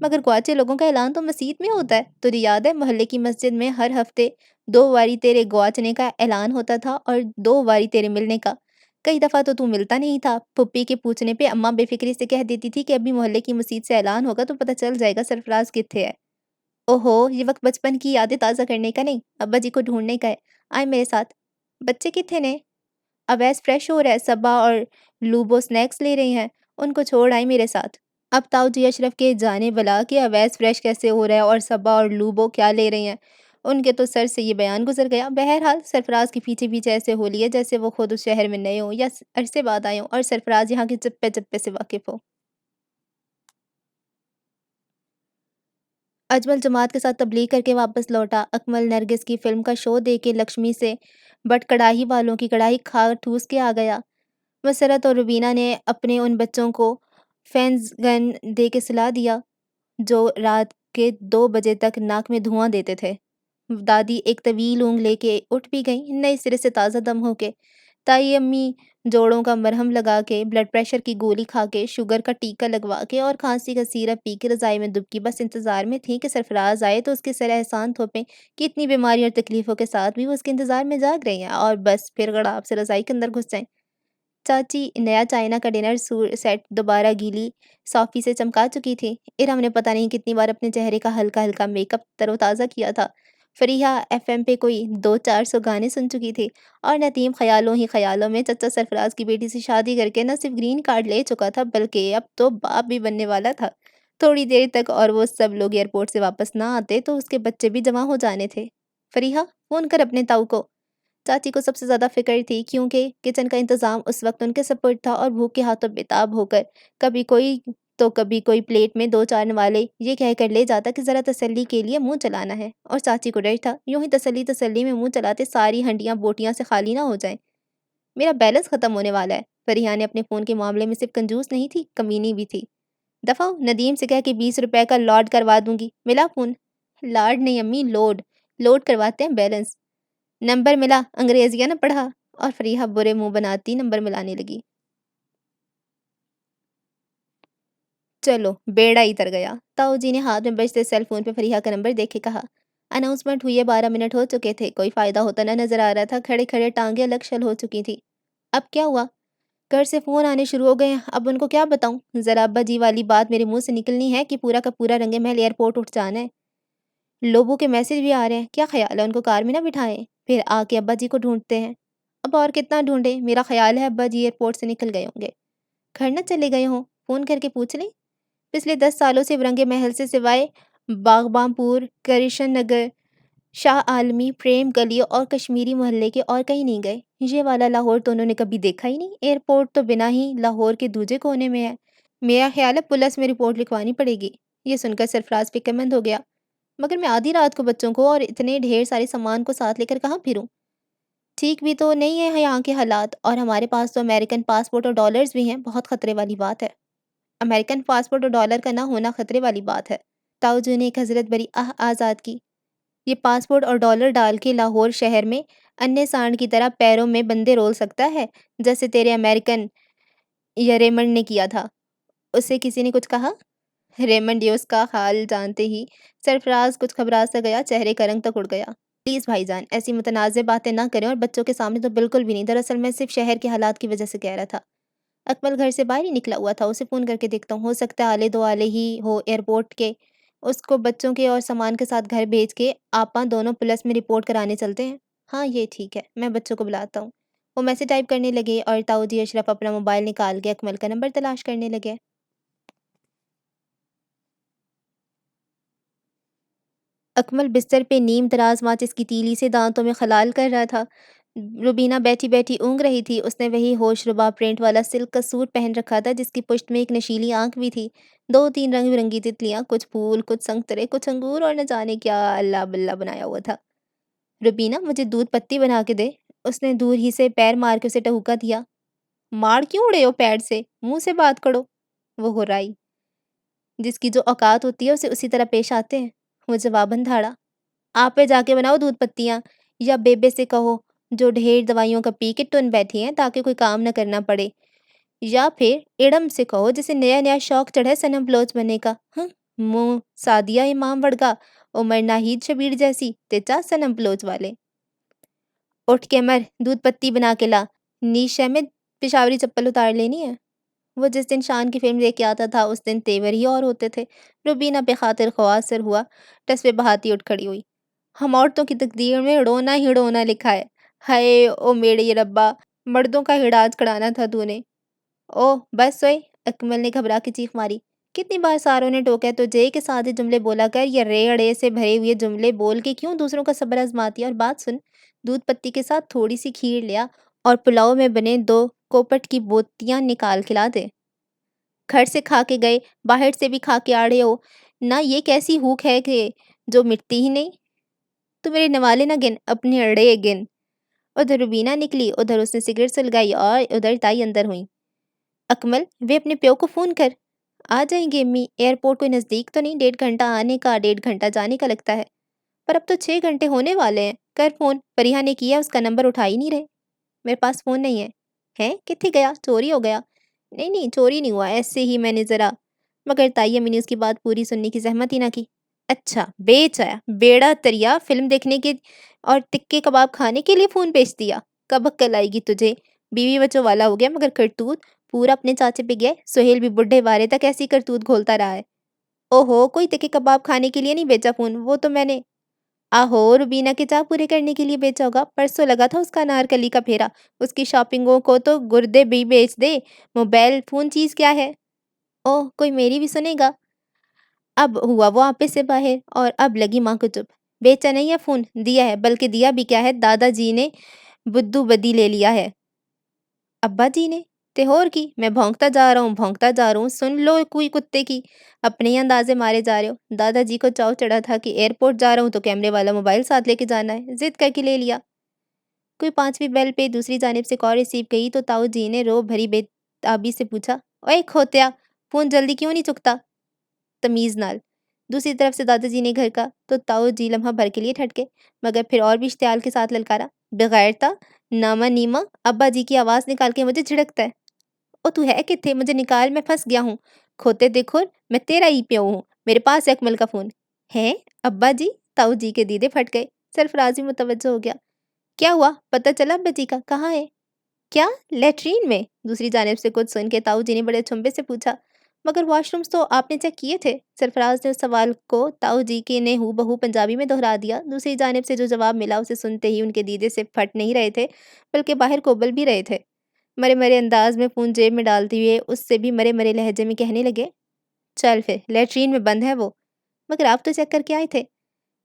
مگر گواچے لوگوں کا اعلان تو مسجد میں ہوتا ہے۔ تجھے یاد ہے محلے کی مسجد میں ہر ہفتے 2 باری تیرے گواچنے کا اعلان ہوتا تھا اور 2 باری تیرے ملنے کا۔ کئی دفعہ تو ملتا نہیں تھا، پھپھی کے پوچھنے پہ اماں بے فکری سے کہہ دیتی تھی کہ ابھی محلے کی مسجد سے اعلان ہوگا تو پتہ چل جائے گا سرفراز کتنے ہے۔ اوہو، یہ وقت بچپن کی یادیں تازہ کرنے کا نہیں، ابا جی کو ڈھونڈنے کا ہے۔ آئے میرے ساتھ۔ بچے کتنے نے؟ اویس فریش ہو رہا ہے، صبا اور لوبو سنیکس لے رہی ہیں، ان کو چھوڑ آئی میرے ساتھ۔ اب تاؤ جی اشرف کے جانے بلا کہ اویس فریش کیسے ہو رہا ہے اور صبا اور لوبو کیا لے رہی ہیں، ان کے تو سر سے یہ بیان گزر گیا۔ بہرحال سرفراز کے پیچھے پیچھے ایسے ہو لیے جیسے وہ خود اس شہر میں نئے ہوں یا عرصے بعد آئے ہوں اور سرفراز یہاں کے چپے چپے سے واقف ہو۔ اجمل جماعت کے ساتھ تبلیغ کر کے واپس لوٹا۔ اکمل نرگس کی فلم کا شو دیکھ کے لکشمی سے بٹ کڑاہی والوں کی کڑاہی کھا ٹھوس کے آ گیا۔ مسرت اور روبینہ نے اپنے ان بچوں کو فینز گن دے کے سلا دیا جو رات کے 2 بجے تک ناک میں دھواں دیتے تھے۔ دادی ایک طویل اونگ لے کے اٹھ بھی گئیں، نئے سرے سے تازہ دم ہو کے۔ تائی امی جوڑوں کا مرہم لگا کے، بلڈ پریشر کی گولی کھا کے، شوگر کا ٹیکا لگوا کے اور کھانسی کا سیرپ پی کے رضائی میں دبکی بس انتظار میں تھیں کہ سرفراز آئے تو اس کے سر احسان تھوپیں کہ اتنی بیماری اور تکلیفوں کے ساتھ بھی وہ اس کے انتظار میں جاگ رہی ہیں اور بس پھر گڑاب سے رضائی کے اندر گھس جائیں۔ چاچی نیا چائنا کا ڈنر سیٹ دوبارہ گیلی صافی سے چمکا چکی تھی۔ ارم نے پتہ نہیں کتنی بار اپنے چہرے کا ہلکا ہلکا میک اپ تر و تازہ کیا تھا۔ فریحہ ایف ایم پہ کوئی 200-400 گانے سن چکی تھی اور نتیم خیالوں ہی خیالوں میں چچا سرفراز کی بیٹی سے شادی کر کے نہ صرف گرین کارڈ لے چکا تھا بلکہ اب تو باپ بھی بننے والا تھا۔ تھوڑی دیر تک اور وہ سب لوگ ایئرپورٹ سے واپس نہ آتے تو اس کے بچے بھی جمع ہو جانے تھے۔ فریحہ فون کر اپنے تاؤ کو۔ چاچی کو سب سے زیادہ فکر تھی کیونکہ کچن کا انتظام اس وقت ان کے سپرد تھا اور بھوک کے ہاتھوں بےتاب ہو کر کبھی کوئی تو کبھی کوئی پلیٹ میں 2 4 نوالے یہ کہہ کر لے جاتا کہ ذرا تسلی کے لیے منہ چلانا ہے، اور چاچی کو ڈر تھا یوں ہی تسلی میں منہ چلاتے ساری ہنڈیاں بوٹیاں سے خالی نہ ہو جائیں۔ میرا بیلنس ختم ہونے والا ہے۔ فریحہ نے اپنے فون کے معاملے میں صرف کنجوس نہیں تھی، کمینی بھی تھی۔ دفعہ ندیم سے کہہ کے 20 روپے کا لوڈ کروا دوں گی، ملا فون؟ لاڈ نہیں امی، لوڈ کرواتے ہیں بیلنس۔ نمبر ملا، انگریزیاں نہ پڑھا، اور فریحہ برے منہ بناتی نمبر ملانے لگی۔ چلو بیڑا ہی تر گیا، تاؤ جی نے ہاتھ میں بجتے سیل فون پہ فریحہ کا نمبر دیکھ کے کہا۔ اناؤنسمنٹ ہوئی ہے، 12 منٹ ہو چکے تھے، کوئی فائدہ ہوتا نہ نظر آ رہا تھا، کھڑے کھڑے ٹانگیں الگ شل ہو چکی تھی۔ اب کیا ہوا؟ گھر سے فون آنے شروع ہو گئے ہیں، اب ان کو کیا بتاؤں؟ ذرا ابا جی والی بات میرے منہ سے نکلنی ہے کہ پورا کا پورا رنگے محل ایئرپورٹ اٹھ جانا ہے۔ لوگوں کے میسج بھی آ رہے ہیں، کیا خیال ہے ان کو کار میں نہ بٹھائیں، پھر آ کے ابا جی کو ڈھونڈتے ہیں۔ اب اور کتنا ڈھونڈے، میرا خیال ہے ابا جی ایئرپورٹ سے نکل گئے ہوں گے، گھر نہ چلے گئے ہوں، فون کر کے پوچھ لیں۔ پچھلے 10 سالوں سے ورنگے محل سے سوائے باغباں پور، کرشن نگر، شاہ عالمی، پریم گلی اور کشمیری محلے کے اور کہیں نہیں گئے۔ یہ والا لاہور تو انہوں نے کبھی دیکھا ہی نہیں، ایئرپورٹ تو بنا ہی لاہور کے دوسرے کونے میں ہے۔ میرا خیال ہے پولیس میں رپورٹ لکھوانی پڑے گی۔ یہ سن کر سرفراز فکر مند ہو گیا۔ مگر میں آدھی رات کو بچوں کو اور اتنے ڈھیر سارے سامان کو ساتھ لے کر کہاں پھروں؟ ٹھیک بھی تو نہیں ہے یہاں کے حالات، اور ہمارے پاس تو امریکن پاسپورٹ اور ڈالرز بھی ہیں، بہت خطرے والی بات ہے۔ امریکن پاسپورٹ اور ڈالر کا نہ ہونا خطرے والی بات ہے، تاؤ جی نے ایک حضرت بری آزاد کی۔ یہ پاسپورٹ اور ڈالر ڈال کے لاہور شہر میں انے سانڈ کی طرح پیروں میں بندے رول سکتا ہے جیسے تیرے امریکن یا ریمنڈ نے کیا تھا۔ اسے کسی نے کچھ کہا؟ ریمنڈ یہ اس کا حال جانتے ہی سرفراز کچھ گھبرا سا گیا، چہرے کا رنگ تک اڑ گیا۔ پلیز بھائی جان ایسی متنازع باتیں نہ کریں، اور بچوں کے سامنے تو بالکل بھی نہیں، دراصل میں صرف شہر کے حالات کی وجہ سے کہہ رہا تھا۔ اکمل گھر سے باہر ہی نکلا ہوا تھا، اسے فون کر کے دیکھتا ہوں، ہو سکتا ہے آلے دو آلے ہی ہو ایئرپورٹ کے۔ اس کو بچوں کے اور سامان کے ساتھ گھر بھیج کے آپاں دونوں پولیس میں رپورٹ کرانے چلتے ہیں۔ ہاں یہ ٹھیک ہے، میں بچوں کو بلاتا ہوں۔ وہ میسج ٹائپ کرنے لگے اور تاؤ جی اشرف اپنا موبائل نکال کے اکمل کا نمبر تلاش کرنے لگے۔ اکمل بستر پہ نیم تراز ماچس کی تیلی سے دانتوں میں خلال کر رہا تھا۔ روبینہ بیٹھی بیٹھی اونگ رہی تھی، اس نے وہی ہوش ربا پرنٹ والا سلک کا سوٹ پہن رکھا تھا جس کی پشت میں ایک نشیلی آنکھ بھی تھی، 2 3 رنگ برنگی تتلیاں، کچھ پھول، کچھ سنگترے، کچھ انگور اور نہ جانے کیا اللہ بلہ بنایا ہوا تھا۔ روبینہ مجھے دودھ پتی بنا کے دے، اس نے دور ہی سے پیر مار کے اسے ٹہوکا دیا۔ مار کیوں اڑے ہو پیر سے؟ منہ سے بات کرو۔ وہ ہرائی۔ جس کی جو اوقات ہوتی ہے اسے اسی طرح پیش آتے ہیں۔ وہ جواباً دھاڑا، آپ پہ جا کے بناؤ دودھ پتیاں، یا بیبے سے کہو جو ڈھیر دوائیوں کا پی کے ٹن بیٹھی ہیں تاکہ کوئی کام نہ کرنا پڑے، یا پھر ایڈم سے کہو جسے نیا نیا شوق چڑھے صنم بلوچ بننے کا۔ ہاں، منہ سعدیہ امام وڑگا، عمر ناہید شبیر جیسی تیچا صنم بلوچ والے۔ اٹھ کے مر، دودھ پتی بنا کے لا، نیشے میں پشاوری چپل اتار لینی ہے۔ وہ جس دن شان کی فلم لے کے آتا تھا اس دن تیور ہی اور ہوتے تھے۔ روبینہ بے خاطر خواہ سر ہوا، ٹس پہ بہاتی اٹھ کھڑی ہوئی۔ ہم عورتوں کی تقدیر میں رونا ہی رونا لکھا ہے۔ ہائے او میرے ربا، مردوں کا ہراج کڑانا تھا تو نے۔ او بس سوئی، اکمل نے گھبرا کے چیخ ماری۔ کتنی بار ساروں نے ٹوکا تو جے کے سادے جملے بولا کر، یا رے اڑے سے بھرے ہوئے جملے بول کے کیوں دوسروں کا صبر آزماتی ہے؟ اور بات سن، دودھ پتی کے ساتھ تھوڑی سی کھیر لیا اور پلاؤ میں بنے 2 کوپٹ کی بوتیاں نکال کھلا دے۔ گھر سے کھا کے گئے، باہر سے بھی کھا کے آ رہے ہو نہ، یہ کیسی ہوک ہے کہ جو مٹتی ہی نہیں؟ تو میرے نوالے نہ گن، اپنے اڑے گن۔ ادھر روبینہ نکلی، ادھر اس نے سگریٹ سلگائی اور ادھر تائی اندر ہوئی۔ اکمل، وہ اپنے پیو کو فون کر۔ آ جائیں گے امی، ایئرپورٹ کوئی نزدیک تو نہیں، 1.5 گھنٹہ آنے کا 1.5 گھنٹہ جانے کا لگتا ہے۔ پر اب تو 6 گھنٹے ہونے والے ہیں، کر فون۔ فریحہ نے کیا، اس کا نمبر اٹھا ہی نہیں رہے۔ میرے پاس فون نہیں ہے۔ ہیں کتنے گیا؟ چوری ہو گیا؟ نہیں نہیں، چوری نہیں ہوا، ایسے ہی میں نے ذرا، مگر تائی امی نے اس کی بات پوری سننے کی زحمت ہی نہ کی۔ اچھا، بیچ آیا بیڑا تریا، فلم دیکھنے کے اور ٹکے کباب کھانے کے لیے فون بیچ دیا؟ کب عقل آئے گی تجھے؟ بیوی بچوں والا ہو گیا مگر کرتوت پورا اپنے چاچے پہ گئے۔ سہیل بھی بڈھے بارے تک ایسی کرتوت گھولتا رہا ہے۔ اوہو، کوئی ٹکے کباب کھانے کے لیے نہیں بیچا فون، وہ تو میں نے آہو روبینہ کے چاہ پورے کرنے کے لیے بیچا ہوگا۔ پرسوں لگا تھا اس کا انارکلی کا پھیرا، اس کی شاپنگوں کو تو گردے بھی بیچ دے۔ موبائل فون چیز کیا ہے؟ اوہ، کوئی میری بھی سنے گا۔ اب ہوا وہ آپس سے باہر اور اب لگی ماں کو چپ۔ بیچا نہیں ہے فون، دیا ہے، بلکہ دیا بھی کیا ہے، دادا جی نے بدو بدی لے لیا ہے۔ ابا جی نے؟ تے ہور کی، میں بھونکتا جا رہا ہوں بھونکتا جا رہا ہوں، سن لو کوئی کتے کی، اپنے ہی اندازے مارے جا رہے ہو۔ دادا جی کو چاؤ چڑھا تھا کہ ایئرپورٹ جا رہا ہوں تو کیمرے والا موبائل ساتھ لے کے جانا ہے، ضد کر کے لے لیا۔ کوئی 5ویں بیل پہ دوسری جانب سے کال ریسیو کی تو تاؤ جی نے رو بھری بے تابی سے پوچھا، اوے کھوتیا، فون جلدی کیوں نہیں چکتا؟ تمیز نال۔ دوسری طرف سے دادا جی نے گھر کا تو تاؤ جی لمحہ بھر کے لیے ٹھٹکے، مگر پھر اور بھی اشتعال کے ساتھ للکارا، بغیرتا، ناما نیما، ابا جی کی آواز نکال کے مجھے جھڑکتا ہے۔ او تو ہے کتھے؟ مجھے نکال، میں پھنس گیا ہوں۔ کھوتے دیکھو، میں تیرا ہی پیو ہوں، میرے پاس ہے اکمل کا فون۔ ہے ابا جی؟ تاؤ جی کے دیدے پھٹ گئے، سرفرازی متوجہ ہو گیا۔ کیا ہوا؟ پتہ چلا ابا جی کا؟ کہاں ہے؟ کیا لیٹرین میں؟ دوسری جانب سے کچھ سن کے تاؤ جی نے بڑے چھمبے سے پوچھا، مگر واش رومز تو آپ نے چیک کیے تھے؟ سرفراز نے اس سوال کو تاؤ جی کے نے ہو بہو پنجابی میں دہرا دیا۔ دوسری جانب سے جو جواب ملا اسے سنتے ہی ان کے دیدے سے پھٹ نہیں رہے تھے بلکہ باہر کوبل بھی رہے تھے۔ مرے مرے انداز میں فون جیب میں ڈالتے ہوئے اس سے بھی مرے مرے لہجے میں کہنے لگے، چل پھر لیٹرین میں بند ہے وہ، مگر آپ تو چیک کر کے آئے تھے۔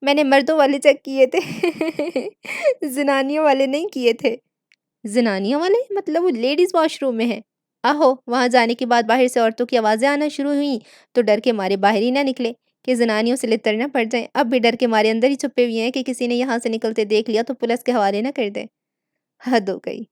میں نے مردوں والے چیک کیے تھے زنانیوں والے نہیں کیے تھے۔ زنانیوں والے مطلب وہ لیڈیز واش روم میں ہے؟ آہو، وہاں جانے کے بعد باہر سے عورتوں کی آوازیں آنا شروع ہوئیں تو ڈر کے مارے باہر ہی نہ نکلے کہ زنانیوں سے لتر نہ پڑ جائیں۔ اب بھی ڈر کے مارے اندر ہی چھپے ہوئے ہیں کہ کسی نے یہاں سے نکلتے دیکھ لیا تو پولیس کے حوالے نہ کر دے۔ حد ہو گئی۔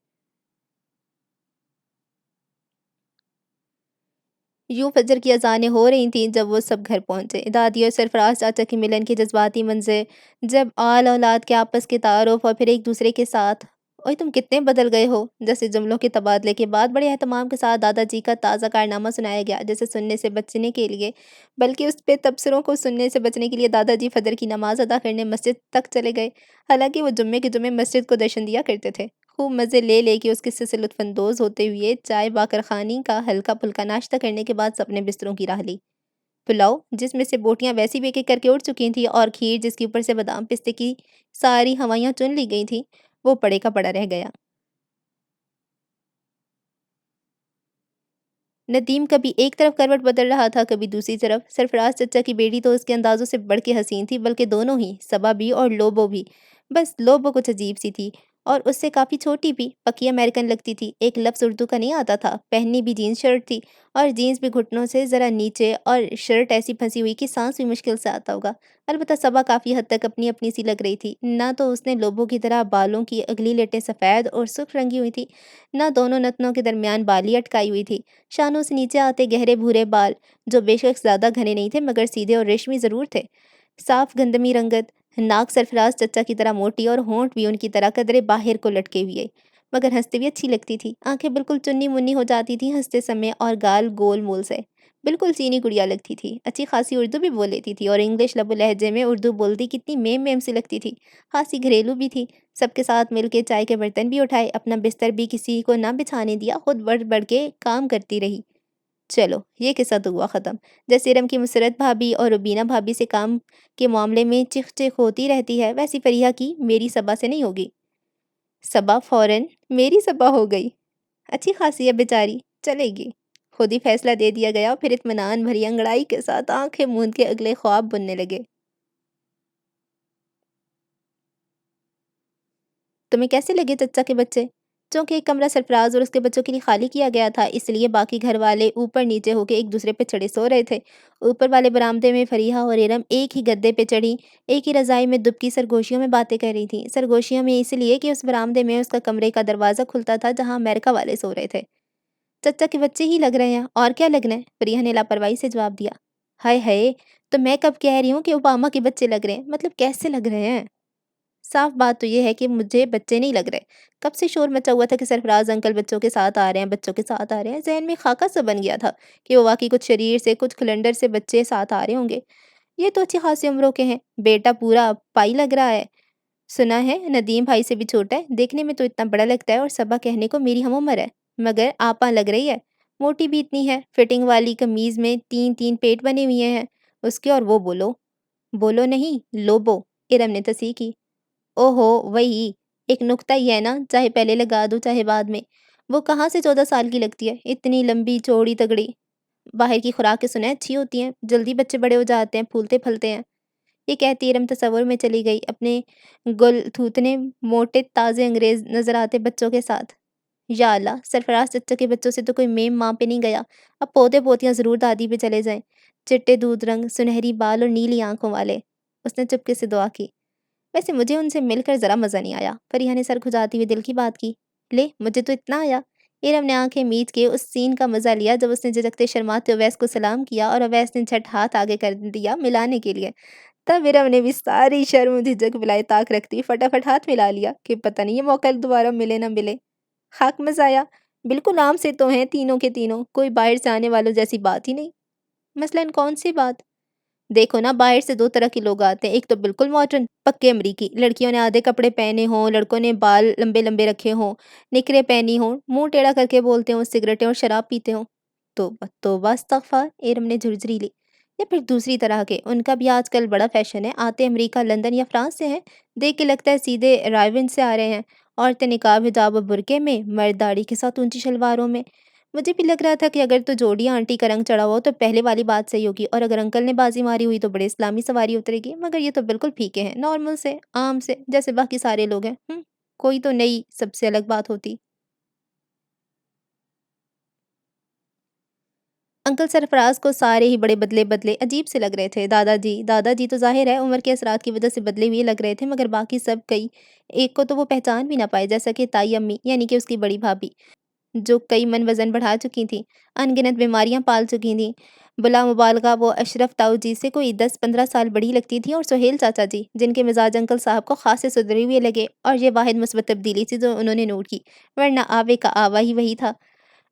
یوں فجر کی اذانیں ہو رہی تھیں جب وہ سب گھر پہنچے۔ دادی اور سرفراز چاچا کے ملن کے جذباتی منظر، جب آل اولاد کے آپس کے تعارف اور پھر ایک دوسرے کے ساتھ اوئے تم کتنے بدل گئے ہو جیسے جملوں کے تبادلے کے بعد بڑے اہتمام کے ساتھ دادا جی کا تازہ کارنامہ سنایا گیا، جیسے سننے سے بچنے کے لیے، بلکہ اس پہ تبصروں کو سننے سے بچنے کے لیے دادا جی فجر کی نماز ادا کرنے مسجد تک چلے گئے، حالانکہ وہ جمعے کے جمعے مسجد کو درشن دیا کرتے تھے۔ خوب مزے لے لے کے اس قصے سے لطف اندوز ہوتے ہوئے چائے باکر خانی کا ہلکا پھلکا ناشتہ کرنے کے بعد اپنے بستروں کی راہ لی۔ پلاؤ جس میں سے بوٹیاں ویسی بھی ایک ایک کر کے اڑ چکی تھیں اور کھیر جس کے اوپر سے بادام پستے کی ساری ہوائیاں چن لی گئی تھیں، وہ پڑے کا پڑا رہ گیا۔ ندیم کبھی ایک طرف کروٹ بدل رہا تھا کبھی دوسری طرف۔ سرفراز چچا کی بیٹی تو اس کے اندازوں سے بڑھ کے حسین تھی، بلکہ دونوں ہی، صبا بھی اور لوبو بھی، بس لوبو کچھ عجیب سی تھی۔ اور اس سے کافی چھوٹی بھی، پکی امریکن لگتی تھی۔ ایک لفظ اردو کا نہیں آتا تھا، پہنی بھی جینس شرٹ تھی، اور جینس بھی گھٹنوں سے ذرا نیچے، اور شرٹ ایسی پھنسی ہوئی کہ سانس بھی مشکل سے آتا ہوگا۔ البتہ صبا کافی حد تک اپنی اپنی سی لگ رہی تھی، نہ تو اس نے لوبوں کی طرح بالوں کی اگلی لٹیں سفید اور سرخ رنگی ہوئی تھی، نہ دونوں نتنوں کے درمیان بالی اٹکائی ہوئی تھی۔ شانوں سے نیچے آتے گہرے بھورے بال، جو بے شک زیادہ گھنے نہیں تھے مگر سیدھے اور ریشمی ضرور تھے، صاف گندمی رنگت، ناک سرفراز چچا کی طرح موٹی، اور ہونٹ بھی ان کی طرح قدرے باہر کو لٹکے ہوئے، مگر ہنستے بھی اچھی لگتی تھی۔ آنکھیں بالکل چنی منی ہو جاتی تھیں ہنستے سمے، اور گال گول مول سے بالکل چینی گڑیا لگتی تھی۔ اچھی خاصی اردو بھی بول لیتی تھی، اور انگلش لب و لہجے میں اردو بولتی کتنی میم میم سی لگتی تھی۔ خاصی گھریلو بھی تھی، سب کے ساتھ مل کے چائے کے برتن بھی اٹھائے، اپنا بستر بھی کسی کو نہ بچھانے دیا، خود بڑھ بڑھ کے کام کرتی رہی۔ چلو یہ قصہ تو ہوا ختم۔ جیسے ارم کی مسرت بھابی اور ربینہ بھابی سے کام کے معاملے میں چخ چخ ہوتی رہتی ہے، ویسی فریحہ کی میری صبا سے نہیں ہوگی۔ صبا فوراً میری صبا ہو گئی، اچھی خاصی ہے بیچاری، چلے گی۔ خود ہی فیصلہ دے دیا گیا، پھر اطمینان بھری انگڑائی کے ساتھ آنکھیں موند کے اگلے خواب بننے لگے۔ تمہیں کیسے لگے چچا کے بچے؟ چونکہ ایک کمرہ سرفراز اور اس کے بچوں کے لیے خالی کیا گیا تھا، اس لیے باقی گھر والے اوپر نیچے ہو کے ایک دوسرے پہ چڑھے سو رہے تھے۔ اوپر والے برآمدے میں فریحہ اور ارم ایک ہی گدے پہ چڑھی ایک ہی رضائی میں دبکی سرگوشیوں میں باتیں کر رہی تھیں۔ سرگوشیوں میں اس لیے کہ اس برآمدے میں اس کا کمرے کا دروازہ کھلتا تھا جہاں امریکہ والے سو رہے تھے۔ چچا کے بچے ہی لگ رہے ہیں، اور کیا لگنا ہے؟ فریحہ نے لاپرواہی سے جواب دیا۔ ہائے ہائے، تو میں کب کہہ رہی ہوں کہ اوباما کے بچے لگ رہے ہیں؟ مطلب کیسے لگ رہے ہیں؟ صاف بات تو یہ ہے کہ مجھے بچے نہیں لگ رہے۔ کب سے شور مچا ہوا تھا کہ سرفراز انکل بچوں کے ساتھ آ رہے ہیں، بچوں کے ساتھ آ رہے ہیں، ذہن میں خاکہ سا بن گیا تھا کہ وہ واقعی کچھ شریر سے، کچھ کھلنڈر سے بچے ساتھ آ رہے ہوں گے۔ یہ تو اچھی خاصی عمروں کے ہیں، بیٹا پورا پائی لگ رہا ہے، سنا ہے ندیم بھائی سے بھی چھوٹا ہے، دیکھنے میں تو اتنا بڑا لگتا ہے، اور صبا کہنے کو میری ہم عمر ہے، مگر آپا لگ رہی ہے۔ موٹی بھی اتنی ہے، فٹنگ والی قمیض میں تین تین پیٹ بنے ہوئے ہیں اس کے، اور وہ بولو بولو نہیں لوبو، ارم نے تصحیح کی۔ اوہو وہی، ایک نکتہ ہی ہے نا، چاہے پہلے لگا دو چاہے بعد میں۔ وہ کہاں سے 14 سال کی لگتی ہے، اتنی لمبی چوڑی تگڑی؟ باہر کی خوراکیں سنیں اچھی ہوتی ہیں، جلدی بچے بڑے ہو جاتے ہیں، پھولتے پھلتے ہیں۔ یہ کہتی ارم تصور میں چلی گئی اپنے گل تھوتنے موٹے تازے انگریز نظر آتے بچوں کے ساتھ۔ یا اللہ، سرفراز چچا کے بچوں سے تو کوئی میم ماں پہ نہیں گیا، اب پوتے پوتیاں ضرور دادی پہ چلے جائیں، چٹے دودھ رنگ، سنہری بال اور نیلی آنکھوں والے۔ اس نے چپکے سے دعا کی۔ ویسے مجھے ان سے مل کر ذرا مزہ نہیں آیا، فریحہ نے سر کھجاتی ہوئی دل کی بات کی۔ لے مجھے تو اتنا آیا۔ ارم نے آنکھیں میچ کے اس سین کا مزہ لیا جب اس نے جھجکتے شرماتے اویس کو سلام کیا، اور اویس نے جھٹ ہاتھ آگے کر دیا ملانے کے لیے۔ تب ارم نے بھی ساری شرم جھجک بلائے طاق رکھتی فٹافٹ ہاتھ ملا لیا کہ پتہ نہیں یہ موقع دوبارہ ملے نہ ملے۔ خاک مزہ آیا، بالکل عام سے تو ہیں تینوں کے تینوں، کوئی باہر سے آنے والوں جیسی بات ہی نہیں۔ مثلاً کون سی بات؟ دیکھو نا، باہر سے دو طرح کے لوگ آتے ہیں، ایک تو بالکل ماڈرن پکے امریکی، لڑکیوں نے آدھے کپڑے پہنے ہوں، لڑکوں نے بال لمبے لمبے رکھے ہوں، نکرے پہنی ہوں، منہ ٹیڑھا کر کے بولتے ہوں، سگریٹیں اور شراب پیتے ہوں۔ توبہ توبہ استغفار، ایرم نے جھرجھری لی۔ یا پھر دوسری طرح کے، ان کا بھی آج کل بڑا فیشن ہے، آتے امریکہ لندن یا فرانس سے ہیں، دیکھ کے لگتا ہے سیدھے رائیون سے آ رہے ہیں، عورتیں نقاب حجاب و برقعے میں، مرد داڑھی کے ساتھ اونچی شلواروں میں۔ مجھے بھی لگ رہا تھا کہ اگر تو جوڑیاں آنٹی کا رنگ چڑھا ہوا ہو تو پہلے والی بات صحیح ہوگی، اور اگر انکل نے بازی ماری ہوئی تو بڑے اسلامی سواری اترے گی، مگر یہ تو بالکل پھیکے ہیں، نارمل سے، عام سے، جیسے باقی سارے لوگ ہیں۔ کوئی تو نئی سب سے الگ بات ہوتی۔ انکل سرفراز کو سارے ہی بڑے بدلے بدلے عجیب سے لگ رہے تھے۔ دادا جی تو ظاہر ہے عمر کے اثرات کی وجہ سے بدلے ہوئے لگ رہے تھے، مگر باقی سب کئی ایک کو تو وہ پہچان بھی نہ پائے، جیسا کہ تائی امی یعنی کہ اس کی بڑی بھابھی، جو کئی من وزن بڑھا چکی تھیں، ان گنت بیماریاں پال چکی تھیں۔ بلا مبالغہ وہ اشرف تاؤ جی سے کوئی 10-15 سال بڑی لگتی تھی، اور سہیل چاچا جی، جن کے مزاج انکل صاحب کو خاصے سدھرے ہوئے لگے، اور یہ واحد مثبت تبدیلی تھی جو انہوں نے نوٹ کی، ورنہ آوے کا آوا ہی وہی تھا۔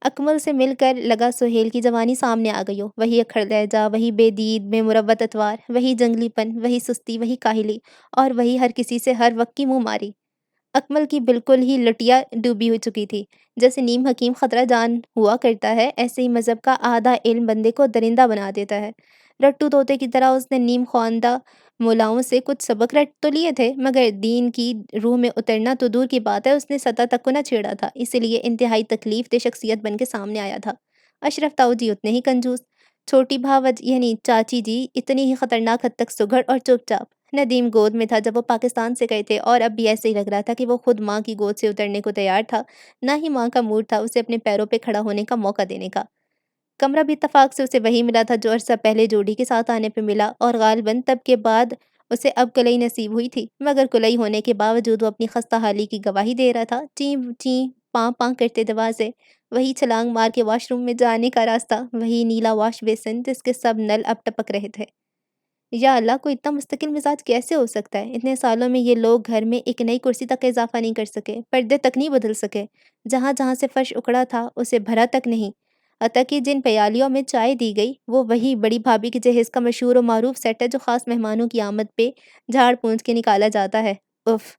اکمل سے مل کر لگا سہیل کی جوانی سامنے آ گئی ہو، وہی اکھڑ لہجہ، وہی بے دید بے مروت اتوار، وہی جنگلی پن، وہی سستی، وہی کاہلی، اور وہی ہر کسی سے ہر وقت کی منہ ماری۔ اکمل کی بالکل ہی لٹیا ڈوبی ہو چکی تھی، جیسے نیم حکیم خطرہ جان ہوا کرتا ہے، ایسے ہی مذہب کا آدھا علم بندے کو درندہ بنا دیتا ہے۔ رٹو طوطے کی طرح اس نے نیم خواندہ مولاؤں سے کچھ سبق رٹ تو لیے تھے، مگر دین کی روح میں اترنا تو دور کی بات ہے، اس نے سطح تک کو نہ چھیڑا تھا، اسی لیے انتہائی تکلیف دہ شخصیت بن کے سامنے آیا تھا۔ اشرف تاؤ جی اتنے ہی کنجوس، چھوٹی بھاوج یعنی چاچی جی اتنی ہی خطرناک حد تک سگڑ اور چپ چاپ، ندیم گود میں تھا جب وہ پاکستان سے گئے تھے، اور اب بھی ایسے ہی لگ رہا تھا کہ وہ خود ماں کی گود سے اترنے کو تیار تھا، نہ ہی ماں کا موڈ تھا اسے اپنے پیروں پہ کھڑا ہونے کا موقع دینے کا۔ کمرہ بھی اتفاق سے اسے وہی ملا تھا جو عرصہ پہلے جوڑی کے ساتھ آنے پہ ملا، اور غالباً تب کے بعد اسے اب کلئی نصیب ہوئی تھی، مگر کلئی ہونے کے باوجود وہ اپنی خستہ حالی کی گواہی دے رہا تھا۔ چیں چیں پاں پاں کرتے دروازے، وہی چھلانگ مار کے واش روم میں جانے کا راستہ، وہی نیلا واش بیسن جس کے سب نل اب ٹپک رہے تھے۔ یا اللہ، کوئی اتنا مستقل مزاج کیسے ہو سکتا ہے؟ اتنے سالوں میں یہ لوگ گھر میں ایک نئی کرسی تک کا اضافہ نہیں کر سکے، پردے تک نہیں بدل سکے، جہاں جہاں سے فرش اکھڑا تھا اسے بھرا تک نہیں، حتیٰ کہ جن پیالیوں میں چائے دی گئی وہ وہی بڑی بھابھی کے جہیز کا مشہور و معروف سیٹ ہے جو خاص مہمانوں کی آمد پہ جھاڑ پونچھ کے نکالا جاتا ہے۔ اف۔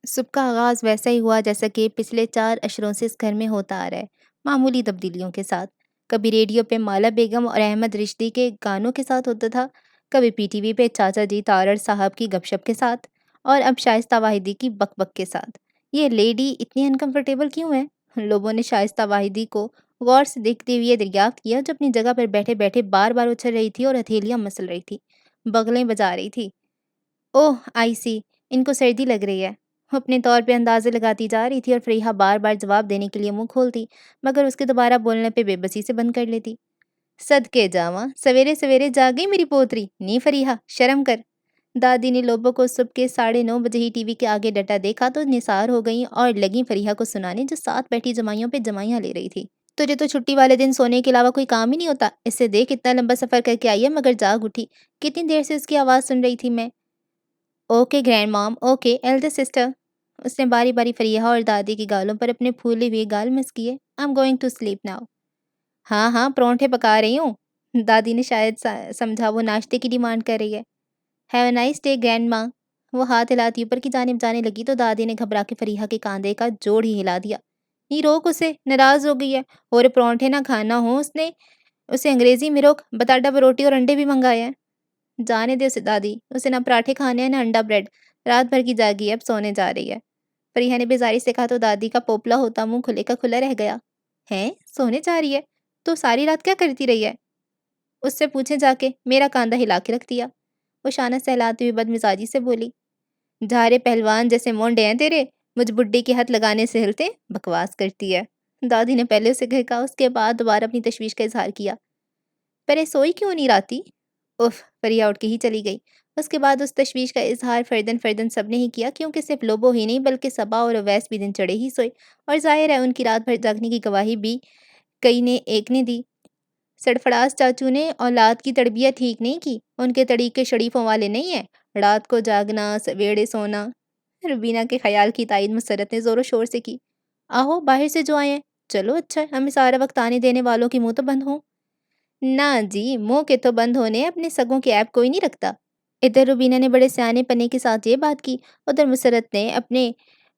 صبح کا آغاز ویسا ہی ہوا جیسا کہ پچھلے 4 اشروں سے اس گھر میں ہوتا آ رہا ہے، معمولی تبدیلیوں کے ساتھ۔ کبھی ریڈیو پہ مالا بیگم اور احمد رشدی کے گانوں کے ساتھ ہوتا تھا، کبھی پی ٹی وی پہ چاچا جی تارڑ صاحب کی گپ شپ کے ساتھ، اور اب شائستہ واحدی کی بک بک کے ساتھ۔ یہ لیڈی اتنی انکمفرٹیبل کیوں ہے؟ لوگوں نے شائستہ واحدی کو غور سے دیکھتے ہوئے دریافت کیا جو اپنی جگہ پر بیٹھے بیٹھے بار بار اچھل رہی تھی اور ہتھیلیاں مسل رہی تھی، بغلیں بجا رہی تھی۔ اوہ آئی سی، ان کو سردی لگ رہی ہے، وہ اپنے طور پہ اندازے لگاتی جا رہی تھی، اور فریحہ بار بار جواب دینے کے لیے منہ کھولتی مگر اس کے دوبارہ بولنے پہ بے بسی سے بند کر لیتی۔ صدقے جاواں، سویرے سویرے جاگ گئی میری پوتری، نی فریحہ شرم کر۔ دادی نے لوبو کو صبح کے 9:30 بجے ہی ٹی وی کے آگے ڈٹا دیکھا تو نثار ہو گئیں اور لگیں فریحہ کو سنانے جو ساتھ بیٹھی جمائیوں پہ جمائیاں لے رہی تھی۔ تجھے تو چھٹی والے دن سونے کے علاوہ کوئی کام ہی نہیں ہوتا، اس سے دیکھ اتنا لمبا سفر کر کے آئی ہے مگر جاگ اٹھی، کتنی دیر سے اس کی آواز سن رہی تھی میں۔ اوکے گرینڈ مام، اوکے ایلڈر سسٹر۔ اس نے باری باری فریحہ اور دادی کی گالوں پر اپنے پھولے ہوئے گال مس کیے۔ I am going to sleep now. ہاں ہاں، پرونٹھے پکا رہی ہوں۔ دادی نے شاید سمجھا وہ ناشتے کی ڈیمانڈ کر رہی ہے۔ Have a nice day grand ماں۔ وہ ہاتھ ہلاتی اوپر کی جانب جانے لگی تو دادی نے گھبرا کے فریحہ کے کاندھے کا جوڑ ہی ہلا دیا۔ نہیں روک اسے، ناراض ہو گئی ہے، اور پرونٹھے نہ کھانا ہو اس نے اسے انگریزی میں روک، بتا ڈبہ روٹی اور انڈے بھی منگائے ہیں۔ جانے دے اسے دادی، اسے نہ پراٹھے کھانے ہیں نہ انڈا بریڈ، رات بھر کی جاگی ہے اب سونے جا رہی ہے۔ فریحہ نے بیزاری سے کہا تو دادی کا پوپلا ہوتا منہ کھلے کا کھلا رہ گیا۔ ہیں سونے جا رہی ہے؟ تو ساری رات کیا کرتی رہی ہے؟ اس سے پوچھیں جا کے، میرا کاندھا ہلا کے رکھ دیا۔ وہ شانہ سہلاتے ہوئے بدمزاجی سے بولی۔ جھارے پہلوان جیسے مونڈے ہیں تیرے، مجھ بڈھے کے ہاتھ لگانے سے ہلتے، بکواس کرتی ہے۔ دادی نے پہلے اسے کہا، اس کے بعد دوبارہ اپنی تشویش کا اظہار کیا۔ پہلے سوئی کیوں نہیں راتی؟ اف، فریحہ اٹھ کے ہی چلی گئی۔ اس کے بعد اس تشویش کا اظہار فردن فردن سب نے ہی کیا، کیونکہ صرف لوبو ہی نہیں بلکہ صبا اور اویس بھی دن چڑھے ہی سوئے، اور ظاہر ہے ان کی رات بھر جاگنے کی گواہی بھی کئی نے ایک نے دی۔ سرفراز چاچو نے اولاد کی تربیت ٹھیک نہیں کی، ان کے طریقے شریفوں والے نہیں ہیں، رات کو جاگنا، سویرے سونا۔ روبینہ کے خیال کی تائید مسرت نے زور و شور سے کی۔ آہو باہر سے جو آئے ہیں، چلو اچھا ہے، ہمیں سارا وقت آنے دینے والوں کی منہ تو بند ہوں۔ نہ جی، منہ کے تو بند ہونے، اپنے سگوں کے عیب کوئی نہیں رکھتا۔ ادھر روبینہ نے بڑے سیانے پنے کے ساتھ یہ بات کی، ادھر مسرت نے اپنے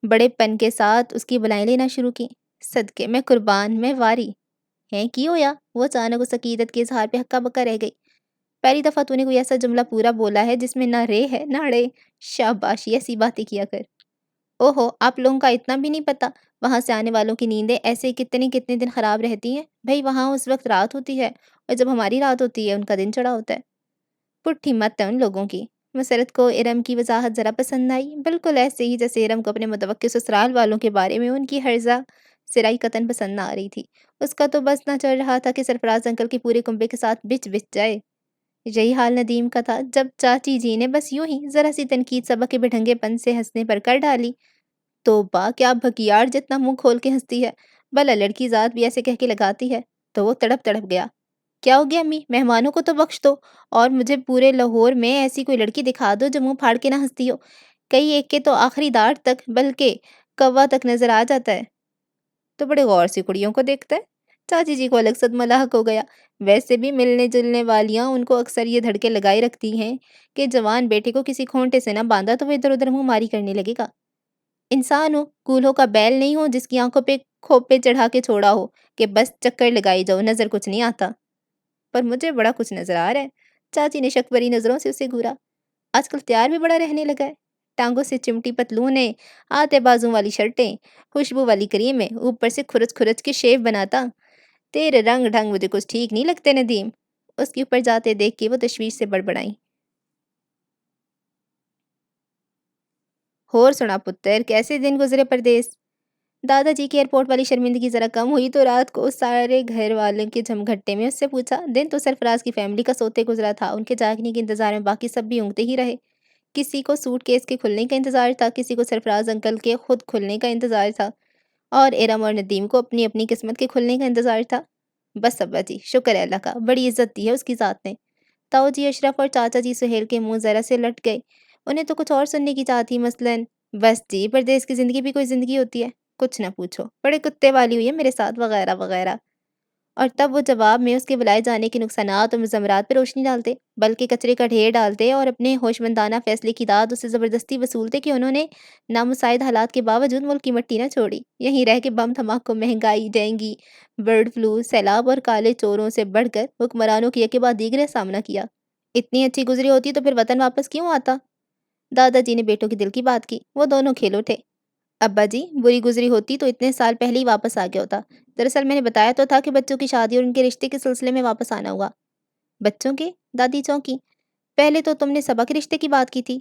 بڑے پن کے ساتھ اس کی بلائیں لینا شروع کی۔ صدقے میں قربان، میں واری ہیں کی ہویا؟ وہ اچانک اس عقیدت کے اظہار پہ ہکا بکا رہ گئی۔ پہلی دفعہ تو نے کوئی ایسا جملہ پورا بولا ہے جس میں نہ رے ہے نہ اڑے، شاباشی، ایسی باتیں کیا کر۔ اوہو، آپ لوگوں کا اتنا بھی نہیں پتا، وہاں سے آنے والوں کی نیندیں ایسے کتنے کتنے دن خراب رہتی ہیں بھئی، وہاں اس وقت رات ہوتی ہے اور جب ہماری رات ہوتی ہے ان کا دن چڑھا ہوتا ہے۔ پٹھی مت ہے ان لوگوں کی۔ مسرت کو ارم کی وضاحت ذرا پسند آئی، بالکل ایسے ہی جیسے ارم کو اپنے متوقع سسرال والوں کے بارے میں ان کی ہرزہ سرائی قطن پسند نہ آ رہی تھی۔ اس کا تو بس نہ چل رہا تھا کہ سرفراز انکل کے پورے کنبے کے ساتھ بچ بچ جائے۔ یہی حال ندیم کا تھا جب چاچی جی نے بس یوں ہی ذرا سی تنقید سبق کے بھڑنگے پن سے ہنسنے پر کر ڈالی۔ توبہ، کیا بھکیاڑ جتنا منہ کھول کے ہنستی ہے، بھلا لڑکی ذات بھی ایسے کہہ کے لگاتی ہے۔ تو وہ تڑپ تڑپ گیا۔ کیا ہو گیا امی، مہمانوں کو تو بخش دو، اور مجھے پورے لاہور میں ایسی کوئی لڑکی دکھا دو جو منہ پھاڑ کے نہ ہنستی ہو۔ کئی ایک کے تو آخری داڑھ تک بلکہ کوا تک نظر آ جاتا ہے۔ تو بڑے غور سے کڑیوں کو دیکھتا ہے۔ چاچی جی کو الگ صدمہ لاحق ہو گیا۔ ویسے بھی ملنے جلنے والیاں ان کو اکثر یہ دھڑکے لگائے رکھتی ہیں کہ جوان بیٹے کو کسی کھونٹے سے نہ باندھا تو وہ ادھر ادھر منہ ماری کرنے لگے گا۔ انسان ہو، کولہوں کا بیل نہیں ہو جس کی آنکھوں پہ کھوپے چڑھا کے چھوڑا ہو کہ بس چکر لگائی جاؤ، نظر کچھ نہیں آتا۔ پر مجھے بڑا کچھ نظر آ رہا ہے۔ چاچی نے شک بھری نظروں سے اسے گھورا۔ آج کل تیار بھی بڑا رہنے لگا ہے۔ ٹانگوں سے چمٹی پتلونیں، آتے بازوں والی شرٹیں، خوشبو والی کریمیں، اوپر سے کھرچ کھرچ کے شیو بناتا۔ تیرے رنگ ڈھنگ مجھے کچھ ٹھیک نہیں لگتے ندیم۔ اس کے اوپر جاتے دیکھ کے وہ تشویش سے بڑبڑائیں۔ اور سنا پتر، کیسے دن گزرے پردیس؟ دادا جی کی ایئرپورٹ والی شرمندگی ذرا کم ہوئی تو رات کو سارے گھر والوں کے جھمگھٹے میں اس سے پوچھا۔ دن تو سرفراز کی فیملی کا سوتے گزرا تھا، ان کے جاگنے کے انتظار میں باقی سب بھی اونگتے ہی رہے۔ کسی کو سوٹ کیس کے کھلنے کا انتظار تھا، کسی کو سرفراز انکل کے خود کھلنے کا انتظار تھا، اور ارم اور ندیم کو اپنی اپنی قسمت کے کھلنے کا انتظار تھا۔ بس ابا جی، شکر ہے اللہ کا، بڑی عزت دی ہے اس کی ذات نے۔ تاؤ جی اشرف اور چاچا جی سہیل کے منہ ذرا سے لٹ گئے، انہیں تو کچھ اور سننے کی چاہت تھی، مثلاً بس جی، پردیس کی زندگی بھی کوئی زندگی ہوتی ہے، کچھ نہ پوچھو، بڑے کتے والی ہوئی ہے میرے ساتھ، وغیرہ وغیرہ۔ اور تب وہ جواب میں اس کے بلائے جانے کے نقصانات اور مضمرات پہ روشنی ڈالتے، بلکہ کچرے کا ڈھیر ڈالتے اور اپنے ہوشمندانہ فیصلے کی داد اسے زبردستی وصولتے کہ انہوں نے نامساعد حالات کے باوجود ملک کی مٹی نہ چھوڑی، یہیں رہ کے بم دھماکوں، مہنگائی، ڈینگی، برڈ فلو، سیلاب اور کالے چوروں سے بڑھ کر حکمرانوں کی یکے بعد دیگرے سامنا کیا۔ اتنی اچھی گزری ہوتی تو پھر وطن واپس کیوں آتا؟ دادا جی نے بیٹوں کے دل کی بات کی، وہ دونوں کھیل اٹھے۔ ابا جی، بری گزری ہوتی تو اتنے سال پہلے ہی واپس آ گیا ہوتا۔ دراصل میں نے بتایا تو تھا کہ بچوں کی شادی اور ان کے رشتے کے سلسلے میں واپس آنا ہوا۔ بچوں کے؟ دادی چونکی۔ پہلے تو تم نے صبا کے رشتے کی بات کی تھی۔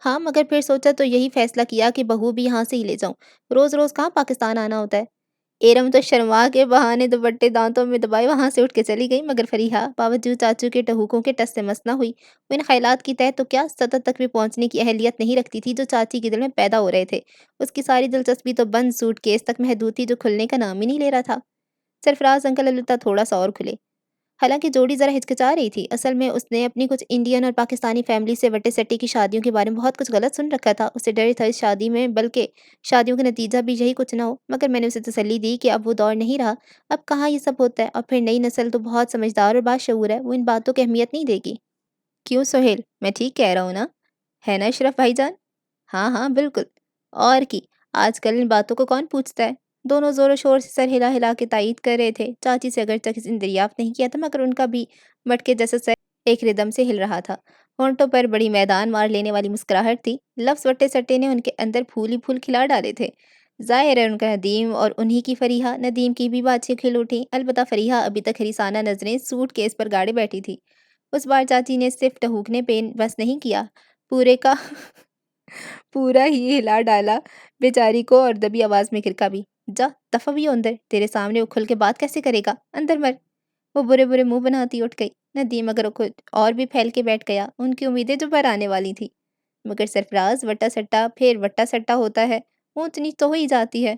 ہاں، مگر پھر سوچا تو یہی فیصلہ کیا کہ بہو بھی یہاں سے ہی لے جاؤں، روز روز کہاں پاکستان آنا ہوتا ہے۔ ایرم تو شرما کے بہانے دوپٹے دانتوں میں دبائے وہاں سے اٹھ کے چلی گئی، مگر فریحہ باوجود چاچو کے ٹہوکوں کے ٹس سے مس نہ ہوئی۔ وہ ان خیالات کی تہہ تو کیا، سطح تک بھی پہنچنے کی اہلیت نہیں رکھتی تھی جو چاچی کے دل میں پیدا ہو رہے تھے۔ اس کی ساری دلچسپی تو بند سوٹ کیس تک محدود تھی جو کھلنے کا نام ہی نہیں لے رہا تھا۔ سرفراز انکل البتہ تھوڑا سا اور کھلے، حالانکہ جوڑی ذرا ہچکچا رہی تھی۔ اصل میں اس نے اپنی کچھ انڈین اور پاکستانی فیملی سے وٹے سٹے کی شادیوں کے بارے میں بہت کچھ غلط سن رکھا تھا۔ اسے ڈر تھا اس شادی میں، بلکہ شادیوں کا نتیجہ بھی یہی کچھ نہ ہو، مگر میں نے اسے تسلی دی کہ اب وہ دور نہیں رہا، اب کہاں یہ سب ہوتا ہے، اور پھر نئی نسل تو بہت سمجھدار اور باشعور ہے، وہ ان باتوں کی اہمیت نہیں دے گی۔ کیوں سہیل، میں ٹھیک کہہ رہا ہوں نا؟ ہے نا اشرف بھائی جان؟ ہاں ہاں بالکل، اور کی آج کل ان باتوں کو کون پوچھتا ہے؟ دونوں زور و شور سے سر ہلا ہلا کے تائید کر رہے تھے۔ چاچی سے اگرچہ کسی نے دریافت نہیں کیا تھا، مگر ان کا بھی مٹکے جیسا سر ایک ردم سے ہل رہا تھا، ہونٹوں پر بڑی میدان مار لینے والی مسکراہٹ تھی۔ لفظ وٹے سٹے نے ان کے اندر پھول ہی پھول کھلا ڈالے تھے۔ ظاہر ہے ان کا ندیم اور انہی کی فریحہ، ندیم کی بھی باتیں کھل اٹھیں، البتہ فریحہ ابھی تک حریصانہ نظریں سوٹ کیس پر گاڑے بیٹھی تھی۔ اس بار چاچی نے صرف ٹہوکنے پہ بس نہیں کیا، پورے کا پورا ہی ہلا ڈالا بیچاری کو، اور دبی آواز میں کھرکا بھی، جا دفع بھی ہو اندر، تیرے سامنے وہ کھل کے بات کیسے کرے گا، اندر مر۔ وہ برے برے منہ بناتی اٹھ گئی۔ ندیم اگر خود اور بھی پھیل کے بیٹھ گیا، ان کی امیدیں جو بھر آنے والی تھی، مگر سرفراز وٹا سٹا پھر وٹا سٹا ہوتا ہے، اونچ نیچ تو ہو ہی جاتی ہے۔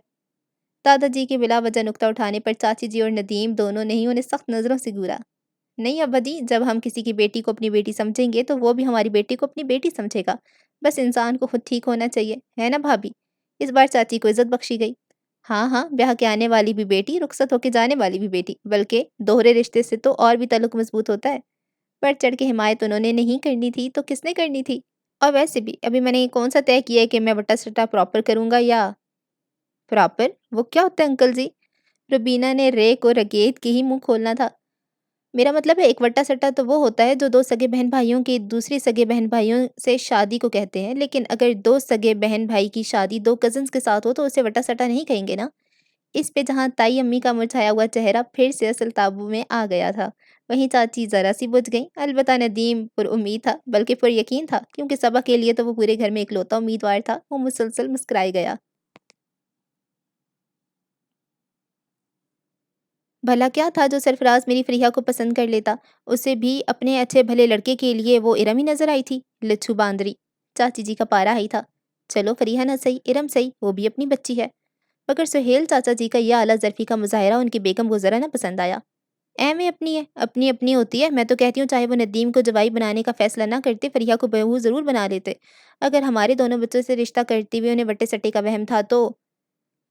دادا جی کے بلا وجہ نکتہ اٹھانے پر چاچی جی اور ندیم دونوں نے ہی انہیں سخت نظروں سے گورا۔ نہیں ابا جی، جب ہم کسی کی بیٹی کو اپنی بیٹی سمجھیں گے تو وہ بھی ہماری بیٹی کو اپنی بیٹی سمجھے گا، بس انسان کو خود ٹھیک ہونا چاہیے، ہے نا بھابھی؟ اس بار چاچی کو عزت بخشی گئی۔ ہاں ہاں، بیاہ کے آنے والی بھی بیٹی، رخصت ہو کے جانے والی بھی بیٹی، بلکہ دوہرے رشتے سے تو اور بھی تعلق مضبوط ہوتا ہے۔ بڑھ چڑھ کے حمایت انہوں نے نہیں کرنی تھی تو کس نے کرنی تھی؟ اور ویسے بھی ابھی میں نے کون سا طے کیا ہے کہ میں وٹا سٹا پراپر کروں گا یا پراپر؟ وہ کیا ہوتا ہے انکل جی؟ روبینہ نے ریک اور رگیت کے ہی منہ کھولنا تھا۔ میرا مطلب ہے ایک وٹا سٹا تو وہ ہوتا ہے جو دو سگے بہن بھائیوں کی دوسری سگے بہن بھائیوں سے شادی کو کہتے ہیں، لیکن اگر دو سگے بہن بھائی کی شادی دو کزنز کے ساتھ ہو تو اسے وٹا سٹا نہیں کہیں گے نا۔ اس پہ جہاں تائی امی کا مرجھایا ہوا چہرہ پھر سے اصل تابو میں آ گیا تھا، وہیں چاچی ذرا سی بجھ گئیں۔ البتہ ندیم پر امید تھا، بلکہ پر یقین تھا، کیونکہ صبا کے لیے تو وہ پورے گھر میں اکلوتا امیدوار تھا۔ وہ مسلسل مسکرائے گیا۔ بھلا کیا تھا جو سرفراز میری فریحہ کو پسند کر لیتا؟ اسے بھی اپنے اچھے بھلے لڑکے کے لیے وہ ارم ہی نظر آئی تھی، لچھو باندری۔ چاچی جی کا پارا ہی تھا، چلو فریحہ نہ صحیح، ارم صحیح، وہ بھی اپنی بچی ہے۔ مگر سہیل چاچا جی کا یہ اعلیٰ ظرفی کا مظاہرہ ان کی بیگم کو ذرا نہ پسند آیا۔ میں اپنی ہے، اپنی اپنی ہوتی ہے، میں تو کہتی ہوں چاہے وہ ندیم کو جوائی بنانے کا فیصلہ نہ کرتے، فریحہ کو بہو ضرور بنا لیتے۔ اگر ہمارے دونوں بچوں سے رشتہ کرتے ہوئے انہیں وٹے سٹے کا وہم تھا تو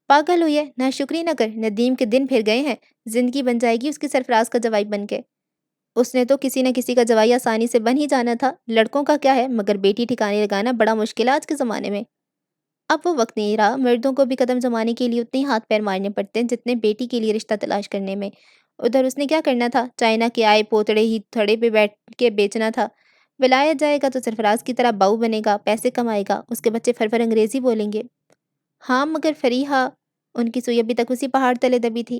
پاگل ہوئی ہے، نہ شکری نہ کر، ندیم کے دن پھر گئے ہیں، زندگی بن جائے گی اس کی سرفراز کا جوائی بن کے۔ اس نے تو کسی نہ کسی کا جوائی آسانی سے بن ہی جانا تھا، لڑکوں کا کیا ہے، مگر بیٹی ٹھکانے لگانا بڑا مشکل ہے آج کے زمانے میں۔ اب وہ وقت نہیں رہا، مردوں کو بھی قدم جمانے کے لیے اتنے ہی ہاتھ پیر مارنے پڑتے ہیں جتنے بیٹی کے لیے رشتہ تلاش کرنے میں۔ ادھر اس نے کیا کرنا تھا، چائنا کے آئے پوتڑے ہی تھڑے پہ بیٹھ کے بیچنا تھا۔ ولایا جائے گا تو سرفراز کی طرح بہو بنے گا، پیسے کمائے گا، اس کے بچے فر انگریزی بولیں گے۔ ہاں مگر فریحہ، ان کی سوئی ابھی تک اسی پہاڑ تلے دبی تھی۔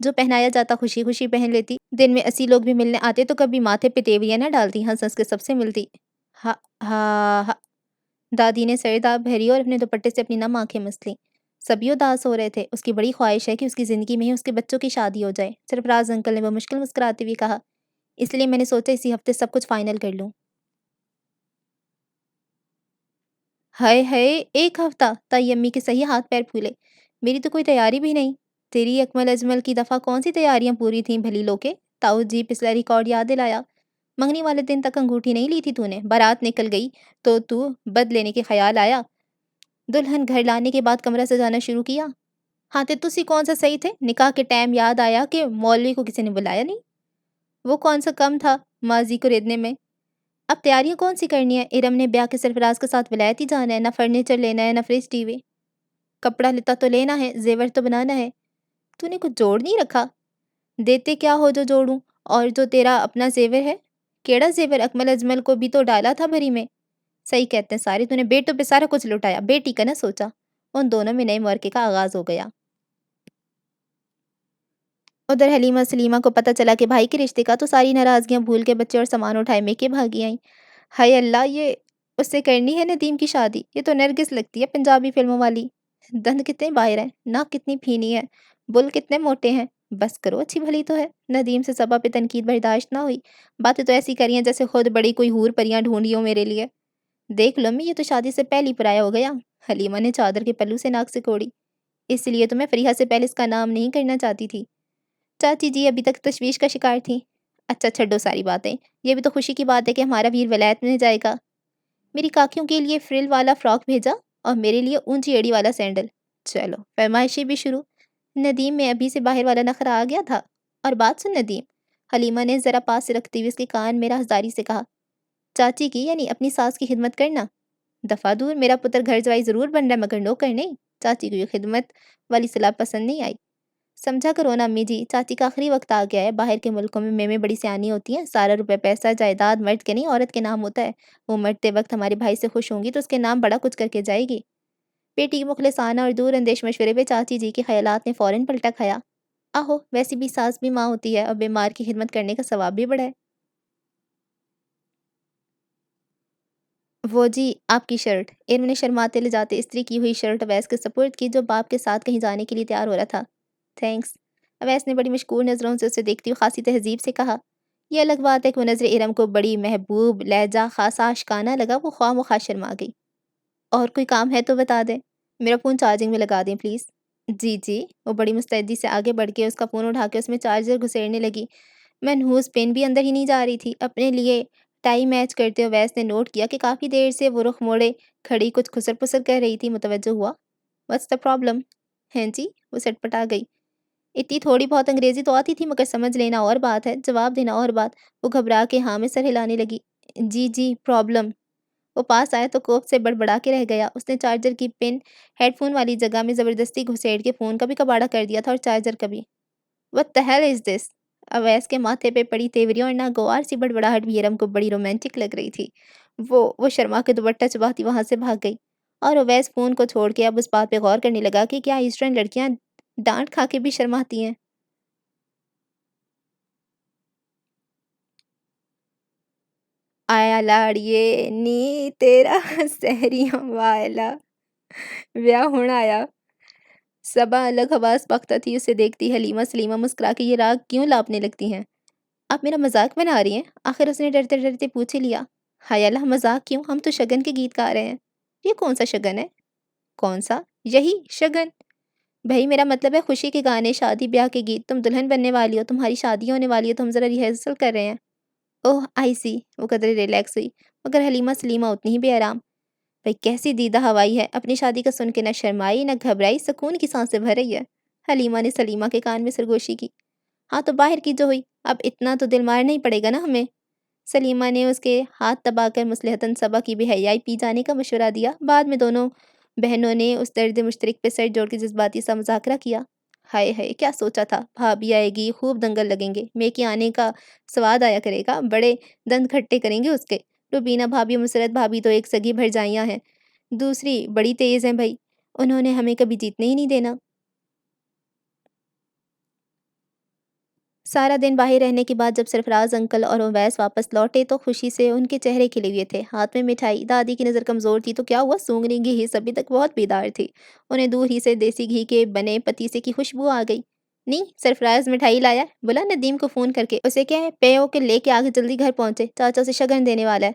جو پہنایا جاتا خوشی خوشی پہن لیتی، دن میں 80 لوگ بھی ملنے آتے تو کبھی ماتھے پہ تیوریاں نہ ڈالتی، ہنس ہنس کے سب سے ملتی۔ ہا ہا ہا دادی نے سر داب بھری اور اپنے دوپٹے سے اپنی نم آنکھیں مس لیں۔ سبھی اداس ہو رہے تھے، اس کی بڑی خواہش ہے کہ اس کی زندگی میں ہی اس کے بچوں کی شادی ہو جائے۔ سرفراز انکل نے وہ مشکل مسکراتے ہوئے کہا، اس لیے میں نے سوچا اسی ہفتے سب کچھ فائنل کر لوں۔ ہائے ہائے، ایک ہفتہ! تائی امی کے صحیح ہاتھ پیر پھولے۔ میری تو کوئی تیاری بھی نہیں۔ تیری اکمل اجمل کی دفعہ کون سی تیاریاں پوری تھیں بھلی لوکے؟ تاؤ جی پچھلا ریکارڈ یاد دلایا۔ منگنی والے دن تک انگوٹھی نہیں لی تھی تو نے، بارات نکل گئی تو بد لینے کے خیال آیا، دلہن گھر لانے کے بعد کمرہ سجانا شروع کیا۔ ہاں تے تسی کون سا صحیح تھے؟ نکاح کے ٹائم یاد آیا کہ مولوی کو کسی نے بلایا نہیں؟ وہ کون سا کم تھا ماضی کو ریدنے میں؟ اب تیاریاں کون سی کرنی ہے؟ ارم نے بیاہ کے سرفراز کے ساتھ ولایت ہی جانا ہے، نہ فرنیچر لینا ہے، نہ فریج ٹی وی۔ کپڑا لتا تو لینا ہے، زیور تو بنانا ہے۔ تو نے کچھ جوڑ نہیں رکھا؟ دیتے کیا ہو جو جوڑوں؟ اور جو تیرا اپنا زیور ہے؟ کیڑا زیور؟ اکمل اجمل کو بھی تو ڈالا تھا بھری میں۔ صحیح کہتے ہیں سارے، تو نے بیٹوں پہ سارا کچھ لٹایا، بیٹی کا نہ سوچا۔ ان دونوں میں نئے معرکے کا آغاز ہو گیا۔ ادھر حلیمہ سلیمہ کو پتہ چلا کہ بھائی کے رشتے کا، تو ساری ناراضگیاں بھول کے بچے اور سامان اٹھائے میکے بھاگی آئیں۔ ہائے اللہ، یہ اس سے کرنی ہے ندیم کی شادی؟ یہ تو نرگس لگتی ہے پنجابی فلموں والی۔ دند کتنے باہر ہیں، ناک کتنی پھینی ہے، بل کتنے موٹے ہیں۔ بس کرو، اچھی بھلی تو ہے۔ ندیم سے صبا پہ تنقید برداشت نہ ہوئی۔ باتیں تو ایسی کری ہیں جیسے خود بڑی کوئی حور پریاں ڈھونڈی ہو میرے لیے۔ دیکھ لو امی، یہ تو شادی سے پہلی پرایا ہو گیا۔ حلیمہ نے چادر کے پلو سے ناک سے کوڑی۔ اس لیے تو میں فریحہ سے پہلے اس کا نام نہیں کرنا چاہتی تھی۔ چاچی جی ابھی تک تشویش کا شکار تھیں۔ اچھا چھڈو ساری باتیں، یہ بھی تو خوشی کی بات ہے کہ ہمارا ویر ولایت میں جائے گا۔ میری کاکیوں کے لیے فرل والا فراک بھیجا اور میرے لیے اونچی ایڑی والا سینڈل۔ چلو فرمائشیں بھی شروع۔ ندیم میں ابھی سے باہر والا نخرہ آ گیا تھا۔ اور بات سن ندیم، حلیمہ نے ذرا پاس سے رکھتے ہوئے اس کے کان میں رازداری سے کہا، چاچی کی یعنی اپنی ساس کی خدمت کرنا دفعہ دور، میرا پتر گھر جوائی ضرور بن رہا ہے مگر نوکر نہیں۔ چاچی کو یہ خدمت والی صلاح پسند نہیں آئی۔ سمجھا کرو نا امی جی، چاچی کا آخری وقت آ گیا ہے، باہر کے ملکوں میں میمیں بڑی سیانی ہوتی ہیں، سارا روپے پیسہ جائیداد مرد کے نہیں عورت کے نام ہوتا ہے۔ وہ مرتے وقت ہمارے بھائی سے خوش ہوں گی تو اس کے نام بڑا کچھ کر کے جائے گی۔ بیٹی کی مخلصانہ اور دور اندیش مشورے پہ چاچی جی کے خیالات نے فوراً پلٹا کھایا۔ آہو، ویسی بھی ساس بھی ماں ہوتی ہے اور بیمار کی خدمت کرنے کا ثواب بھی بڑا ہے۔ وہ جی آپ کی شرٹ، ارم نے شرماتے لے جاتے استری کی ہوئی شرٹ اویس کے سپرد کی جو باپ کے ساتھ کہیں جانے کے لیے تیار ہو رہا تھا۔ تھینکس، اویس نے بڑی مشکور نظروں سے اسے دیکھتی ہوئی خاصی تہذیب سے کہا۔ یہ الگ بات ہے کہ وہ نظر ارم کو بڑی محبوب لہجہ خاصا آشکانہ لگا، وہ خواہ مخواہ شرما گئی۔ اور کوئی کام ہے تو بتا دیں، میرا فون چارجنگ میں لگا دیں پلیز۔ جی جی، وہ بڑی مستعدی سے آگے بڑھ کے اس کا فون اٹھا کے اس میں چارجر گھسیڑنے لگی۔ منحوس پن بھی اندر ہی نہیں جا رہی تھی۔ اپنے لیے ٹائی میچ کرتے اویس نے نوٹ کیا کہ کافی دیر سے وہ رخ موڑے کھڑی کچھ خسر پسر کر رہی تھی، متوجہ ہوا۔ What's the problem? ہیں جی، وہ سٹ پٹا گئی۔ اتنی تھوڑی بہت انگریزی تو آتی تھی مگر سمجھ لینا اور بات ہے، جواب دینا اور بات۔ وہ گھبرا کے ہاں میں سر ہلانے لگی۔ جی جی پرابلم۔ وہ پاس آیا تو کوپ سے بڑبڑا کے رہ گیا۔ اس نے چارجر کی پن ہیڈ فون والی جگہ میں زبردستی گھسیڑ کے فون کا بھی کباڑا کر دیا تھا اور چارجر کا بھی۔ What the hell is this؟ Owais کے ماتھے پہ پڑی تیوریوں اور ناگوار سی بڑبڑاہٹ بھی ارم کو بڑی رومانٹک لگ رہی تھی۔ وہ شرما کے دوپٹہ چباتی وہاں سے بھاگ گئی اور اویس فون کو چھوڑ کے اب اس بات پہ غور کرنے لگا کہ کیا ایسٹرن لڑکیاں ڈانٹ کھا کے بھی شرماتی ہیں۔ آیا لاڑیے نی تیرا سحریاں والا ویاہ ہونا آیا۔ صبا الگ حواس بختہ تھی اسے دیکھتی۔ حلیمہ سلیمہ مسکرا کے یہ راگ کیوں لاپنے لگتی ہیں؟ آپ میرا مذاق بنا رہی ہیں؟ آخر اس نے ڈرتے ڈرتے پوچھ ہی لیا۔ ہائے اللہ، مذاق کیوں، ہم تو شگن کے گیت گا رہے ہیں۔ یہ کون سا شگن ہے؟ کون سا؟ یہی شگن۔ بھائی میرا مطلب ہے خوشی کے گانے، شادی بیاہ کے گیت۔ تم دلہن بننے والی ہو، تمہاری شادی ہونے والی ہے تو ہم ذرا ریہرسل کر رہے ہیں۔ اوہ آئی سی، وہ قدرے ریلیکس ہوئی مگر حلیمہ سلیمہ اتنی ہی بے آرام۔ بھائی کیسی دیدہ ہوائی ہے، اپنی شادی کا سن کے نہ شرمائی نہ گھبرائی، سکون کی سانسیں بھر رہی ہے۔ حلیمہ نے سلیمہ کے کان میں سرگوشی کی۔ ہاں تو باہر کی جو ہوئی، اب اتنا تو دل مار نہیں پڑے گا نا ہمیں۔ سلیمہ نے اس کے ہاتھ دبا کر مصلحتاً صبا کی بے حیائی پی جانے کا مشورہ دیا۔ بعد میں دونوں بہنوں نے اس درد مشترک پہ سر جوڑ کے جذباتی سا مذاکرہ کیا۔ ہائے ہائے، کیا سوچا تھا، بھابھی آئے گی، خوب دنگل لگیں گے، میکے آنے کا سواد آیا کرے گا، بڑے دند کھٹے کریں گے اس کے۔ روبینہ بھابھی اور مسرت بھابھی تو ایک سگی بھرجائیاں ہیں، دوسری بڑی تیز ہیں بھائی، انہوں نے ہمیں کبھی جیتنے ہی نہیں دینا۔ سارا دن باہر رہنے کے بعد جب سرفراز انکل اور اویس واپس لوٹے تو خوشی سے ان کے چہرے کھلے ہوئے تھے، ہاتھ میں مٹھائی۔ دادی کی نظر کمزور تھی تو کیا ہوا، سونگھ رہی گھی ابھی تک بہت بیدار تھی۔ انہیں دور ہی سے دیسی گھی کے بنے پتیسے کی خوشبو آ گئی۔ نہیں، سرفراز مٹھائی لایا، بولا ندیم کو فون کر کے، اسے کیا ہے پیو کے لے کے آگے جلدی گھر پہنچے، چاچا سے شگن دینے والا ہے۔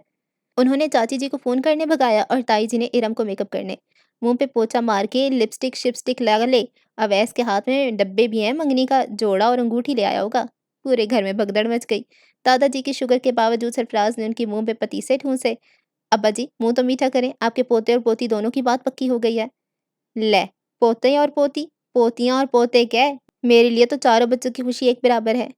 انہوں نے چاچی جی کو فون کرنے بھگایا اور تائی جی نے ارم کو میک اپ کرنے، منہ پہ پوچھا مار کے لپسٹک شپسٹک لگا لے۔ اویس کے ہاتھ میں ڈبے بھی ہیں، منگنی کا جوڑا اور انگوٹھی لے آیا ہوگا۔ پورے گھر میں بھگدڑ مچ گئی۔ دادا جی کی شوگر کے باوجود سرفراز نے ان کے منہ پہ پتیسے ٹھونسے۔ ابا جی منہ تو میٹھا کریں، آپ کے پوتے اور پوتی دونوں کی بات پکی ہو گئی ہے۔ لے، پوتے اور پوتی، پوتیاں اور پوتے کیا، میرے لیے تو چاروں بچوں کی خوشی ایک برابر ہے۔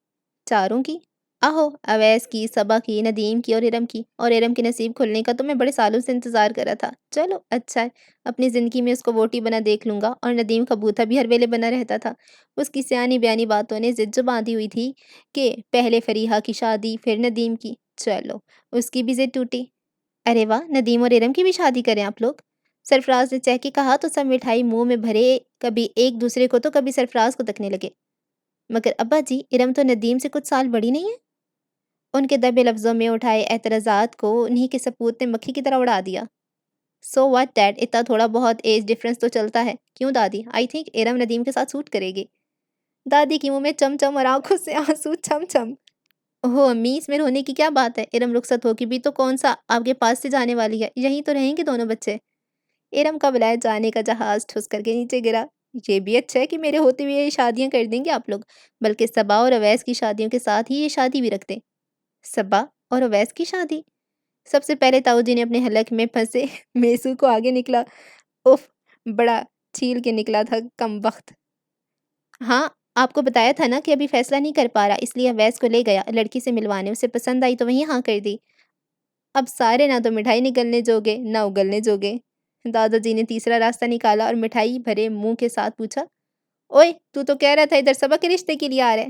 چاروں کی؟ آہو، اویس کی، صبا کی، ندیم کی اور ارم کے نصیب کھلنے کا تو میں بڑے سالوں سے انتظار کر رہا تھا۔ چلو اچھا ہے، اپنی زندگی میں اس کو ووٹی بنا دیکھ لوں گا۔ اور ندیم کا بوتھا بھی ہر ویلے بنا رہتا تھا۔ اس کی سیانی بیانی باتوں نے ضد جو باندھی ہوئی تھی کہ پہلے فریحہ کی شادی پھر ندیم کی، چلو اس کی بھی ضد ٹوٹی۔ ارے واہ، ندیم اور ارم کی بھی شادی کریں آپ لوگ؟ سرفراز نے چہ کے کہا تو سب مٹھائی منہ میں بھرے کبھی ایک دوسرے کو تو کبھی سرفراز کو تکنے لگے۔ مگر ابا جی، ارم تو ندیم سے کچھ سال بڑی نہیں ہے؟ ان کے دبے لفظوں میں اٹھائے اعتراضات کو انہی کے سپوت نے مکھی کی طرح اڑا دیا۔ سو واٹ ڈیڈ، اتنا تھوڑا بہت ایج ڈفرنس تو چلتا ہے، کیوں دادی؟ آئی تھنک ارم ندیم کے ساتھ سوٹ کرے گی۔ دادی کی منہ میں چم چم اور آنکھوں سے آنسو چھم چھم۔ اوہو امی، اس میں رونے کی کیا بات ہے؟ ارم رخصت ہوگی بھی تو کون سا آپ کے پاس سے جانے والی ہے، یہیں تو رہیں گے دونوں بچے۔ ارم کا ولایت جانے کا جہاز ٹھس کر کے نیچے گرا۔ یہ بھی اچھا ہے کہ میرے ہوتے ہوئے یہ شادیاں کر دیں گے آپ لوگ، بلکہ صبا اور اویس کی شادیوں کے ساتھ ہی یہ شادی بھی رکھ دیں۔ صبا اور اویس کی شادی؟ سب سے پہلے تاؤ جی نے اپنے حلق میں پھنسے میسو کو آگے نکلا۔ اف، بڑا چھیل کے نکلا تھا کم وقت۔ ہاں، آپ کو بتایا تھا نا کہ ابھی فیصلہ نہیں کر پا رہا، اس لیے اویس کو لے گیا لڑکی سے ملوانے، اسے پسند آئی تو وہیں ہاں کر دی۔ اب سارے نہ تو مٹھائی نگلنے جوگے نہ اگلنے جوگے۔ دادا جی نے تیسرا راستہ نکالا اور مٹھائی بھرے منہ کے ساتھ پوچھا، اوئے تو کہہ رہا تھا ادھر صبا کے رشتے کے لیے آ رہے؟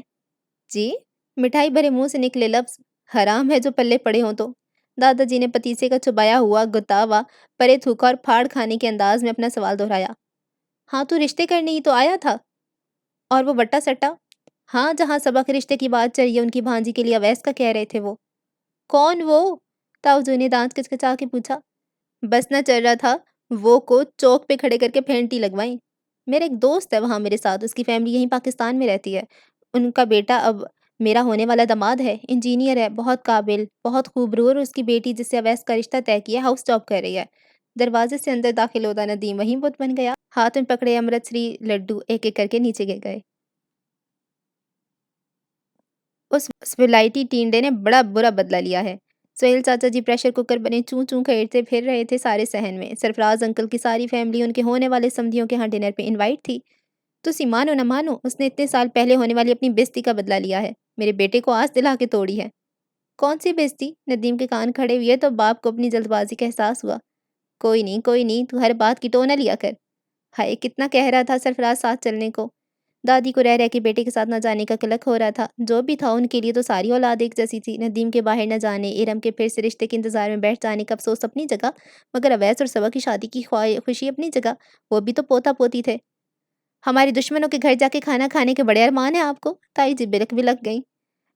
جی؟ مٹھائی بھرے منہ سے نکلے لفظ حرام ہے جو پلے پڑے ہوں تو۔ دادا جی نے پتیسے کا چبایا ہوا گتاوا پرے تھوکا اور پھاڑ کھانے کے انداز میں اپنا سوال دہرایا۔ ہاں تو رشتے کرنے ہی تو آیا تھا؟ اور وہ بٹا سٹا؟ ہاں، جہاں صبا کے رشتے کی بات چلیے ان کی بھانجی کے لیے اویس کا کہہ رہے تھے وہ۔ کون وہ؟ تاؤ نے دانت کچکچا کے پوچھا۔ بس نہ چل رہا تھا، وہ کو چوک پہ کھڑے کر کے پھینٹی لگوائیں۔ میرا ایک دوست ہے وہاں میرے ساتھ، اس کی فیملی یہیں پاکستان میں رہتی ہے۔ ان کا بیٹا اب میرا ہونے والا داماد ہے، انجینئر ہے، بہت قابل، بہت خوبرو، اور اس کی بیٹی جس سے اویس کا رشتہ طے کیا ہاؤس جاب کر رہی ہے۔ دروازے سے اندر داخل ہوتا ندیم وہیں بت بن گیا، ہاتھ میں پکڑے امرت سری لڈو ایک ایک کر کے نیچے گر گئے۔ اس ولائٹی ٹینڈے نے بڑا برا بدلہ لیا ہے۔ سہیل چاچا جی پریشر کوکر بنے چوں چوں کھیڑتے پھر رہے تھے سارے صحن میں۔ سرفراز انکل کی ساری فیملی ان کے ہونے والے سمدھیوں کے ہاں ڈنر پہ انوائٹ تھی۔ تسی مانو نہ مانو، اس نے اتنے سال پہلے ہونے والی اپنی بےزتی کا بدلہ لیا ہے، میرے بیٹے کو آس دلا کے توڑی ہے۔ کون سی بےزتی؟ ندیم کے کان کھڑے ہوئے تو باپ کو اپنی جلد بازی کا احساس ہوا۔ کوئی نہیں، تو ہر بات کی ٹو نہ لیا کر۔ ہائے کتنا کہہ رہا تھا سرفراز ساتھ چلنے کو۔ دادی کو رہ کے بیٹے کے ساتھ نہ جانے کا کلک ہو رہا تھا، جو بھی تھا ان کے لیے تو ساری اولاد ایک جیسی تھی۔ ندیم کے باہر نہ جانے، ارم کے پھر سے رشتے کے انتظار میں بیٹھ جانے کا افسوس اپنی جگہ، مگر اویس اور صبا کی شادی کی خوشی اپنی جگہ، وہ بھی تو پوتا پوتی تھے۔ ہماری دشمنوں کے گھر جا کے کھانا کھانے کے بڑے ارمان ہیں آپ کو؟ تائی جی بلک بلک گئیں۔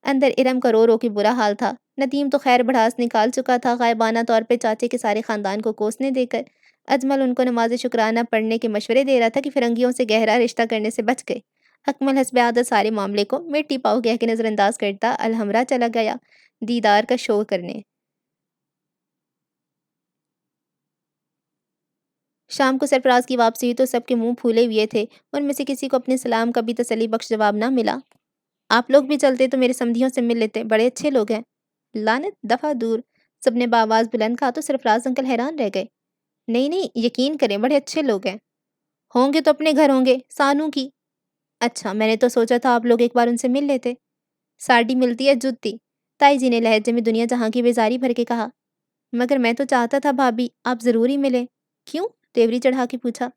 اندر ارم کا رو رو کے برا حال تھا۔ ندیم تو خیر بڑھاس نکال چکا تھا غائبانہ طور پہ چاچے کے سارے خاندان کو کوسنے دے کر۔ اجمل ان کو نماز شکرانہ پڑھنے کے مشورے دے رہا تھا کہ فرنگیوں سے گہرا رشتہ کرنے سے بچ گئے۔ اکمل حسب عادت سارے معاملے کو مٹی پاؤ کہہ کے نظر انداز کرتا الحمرا چلا گیا دیدار کا شو کرنے۔ شام کو سرفراز کی واپسی ہوئی تو سب کے منہ پھولے ہوئے تھے، ان میں سے کسی کو اپنے سلام کا بھی تسلی بخش جواب نہ ملا۔ آپ لوگ بھی چلتے تو میرے سمدھیوں سے مل لیتے، بڑے اچھے لوگ ہیں۔ لعنت دفع دور، سب نے بآواز بلند کہا تو سرفراز انکل حیران رہ گئے۔ نہیں، یقین کریں بڑے اچھے لوگ ہیں۔ ہوں گے تو اپنے گھر ہوں گے، سانو کی۔ اچھا، میں نے تو سوچا تھا آپ لوگ ایک بار ان سے مل لیتے۔ ساڑی ملتی ہے جتی، تائی جی نے لہجے میں دنیا جہاں کی بیزاری بھر کے کہا۔ مگر میں تو چاہتا تھا بھابھی آپ ضروری ملیں۔ کیوں؟ تیوری چڑھا کے پوچھا۔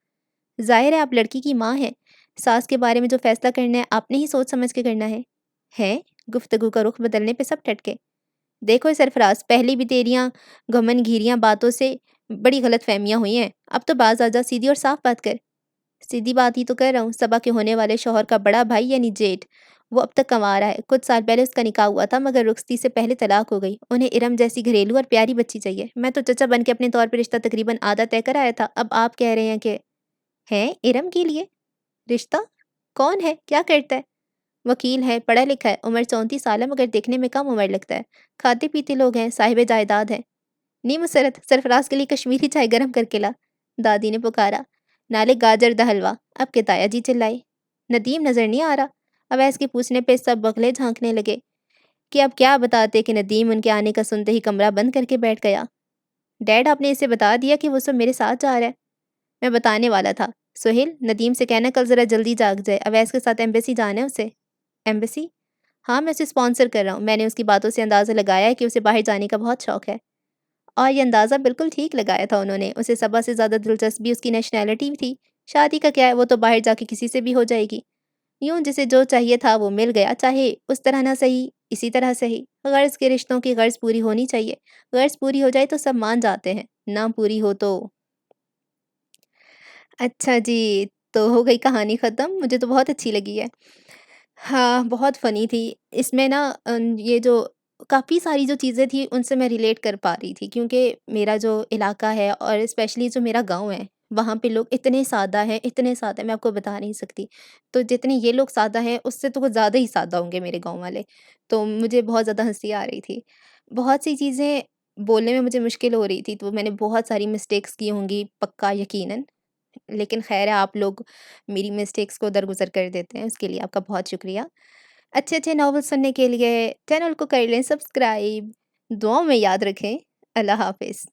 ظاہر ہے آپ لڑکی کی ماں ہیں، ساس کے بارے میں جو فیصلہ کرنا ہے آپ نے ہی سوچ سمجھ کے کرنا ہے۔ ہے؟ گفتگو کا رخ بدلنے پہ سب ٹھٹکے۔ دیکھو سرفراز، پہلی بھی تیریاں گھمن گھیریاں باتوں سے بڑی غلط فہمیاں ہوئی ہیں، اب تو باز آجا، سیدھی اور صاف بات کر۔ سیدھی بات ہی تو کر رہا ہوں، صبا کے ہونے والے شوہر کا بڑا بھائی یعنی جیٹ، وہ اب تک کنوا رہا ہے، کچھ سال پہلے اس کا نکاح ہوا تھا مگر رخصتی سے پہلے طلاق ہو گئی، انہیں ارم جیسی گھریلو اور پیاری بچی چاہیے، میں تو چچا بن کے اپنے طور پہ رشتہ تقریباً آدھا طے کر آیا تھا، اب آپ کہہ رہے ہیں کہ ہیں ارم کے لیے رشتہ؟ کون ہے؟ کیا کرتا ہے؟ وکیل ہے، پڑھا لکھا ہے، عمر 34 سال ہے مگر دیکھنے میں کم عمر لگتا ہے، کھاتے پیتے لوگ ہیں، صاحب جائیداد ہیں۔ نی مسرت سرفراز کے لیے کشمیری چائے گرم کر کے لا، دادی نے پکارا۔ نالے گاجر دا حلوہ، اب کے تایا جی چلائے۔ ندیم نظر نہیں آ رہا؟ اویس کے پوچھنے پہ سب بغلے جھانکنے لگے کہ اب کیا بتاتے کہ ندیم ان کے آنے کا سنتے ہی کمرہ بند کر کے بیٹھ گیا۔ ڈیڈ آپ نے اسے بتا دیا کہ وہ سب میرے ساتھ جا رہا ہے؟ میں بتانے والا تھا۔ سہیل ندیم سے کہنا کل ذرا جلدی جاگ جائے، اویس کے ساتھ ایمبیسی جانا ہے اسے۔ ایمبیسی؟ ہاں میں اسے اسپانسر کر رہا ہوں، میں نے اس کی باتوں سے اندازہ لگایا ہے کہ اسے باہر جانے کا بہت شوق ہے۔ اور یہ اندازہ بالکل ٹھیک لگایا تھا انہوں نے، اسے صبا سے زیادہ دلچسپی اس کی نیشنلٹی تھی، شادی کا کیا ہے وہ تو باہر جا کے کسی سے بھی ہو جائے گی، یوں جسے جو چاہیے تھا وہ مل گیا، چاہے اس طرح نہ صحیح اسی طرح صحیح، غرض کے رشتوں کی غرض پوری ہونی چاہیے، غرض پوری ہو جائے تو سب مان جاتے ہیں، نہ پوری ہو تو اچھا جی، تو ہو گئی کہانی ختم، مجھے تو بہت اچھی لگی ہے۔ ہاں، بہت فنی تھی۔ اس میں نا یہ جو کافی ساری جو چیزیں تھیں ان سے میں ریلیٹ کر پا رہی تھی کیونکہ میرا جو علاقہ ہے اور اسپیشلی جو میرا گاؤں ہے، وہاں پہ لوگ اتنے سادہ ہیں میں آپ کو بتا نہیں سکتی۔ تو جتنے یہ لوگ سادہ ہیں اس سے تو کچھ زیادہ ہی سادہ ہوں گے میرے گاؤں والے۔ تو مجھے بہت زیادہ ہنسی آ رہی تھی۔ بہت سی چیزیں بولنے میں مجھے مشکل ہو رہی تھی تو میں نے بہت ساری مسٹیکس کی ہوں گی پکا یقیناً، لیکن خیر ہے آپ لوگ میری مسٹیکس کو درگزر کر دیتے ہیں، اس کے لیے آپ کا بہت شکریہ۔ اچھے اچھے ناول سننے کے لیے چینل کو کر لیں سبسکرائب، دعاؤں میں یاد رکھیں۔ اللہ حافظ۔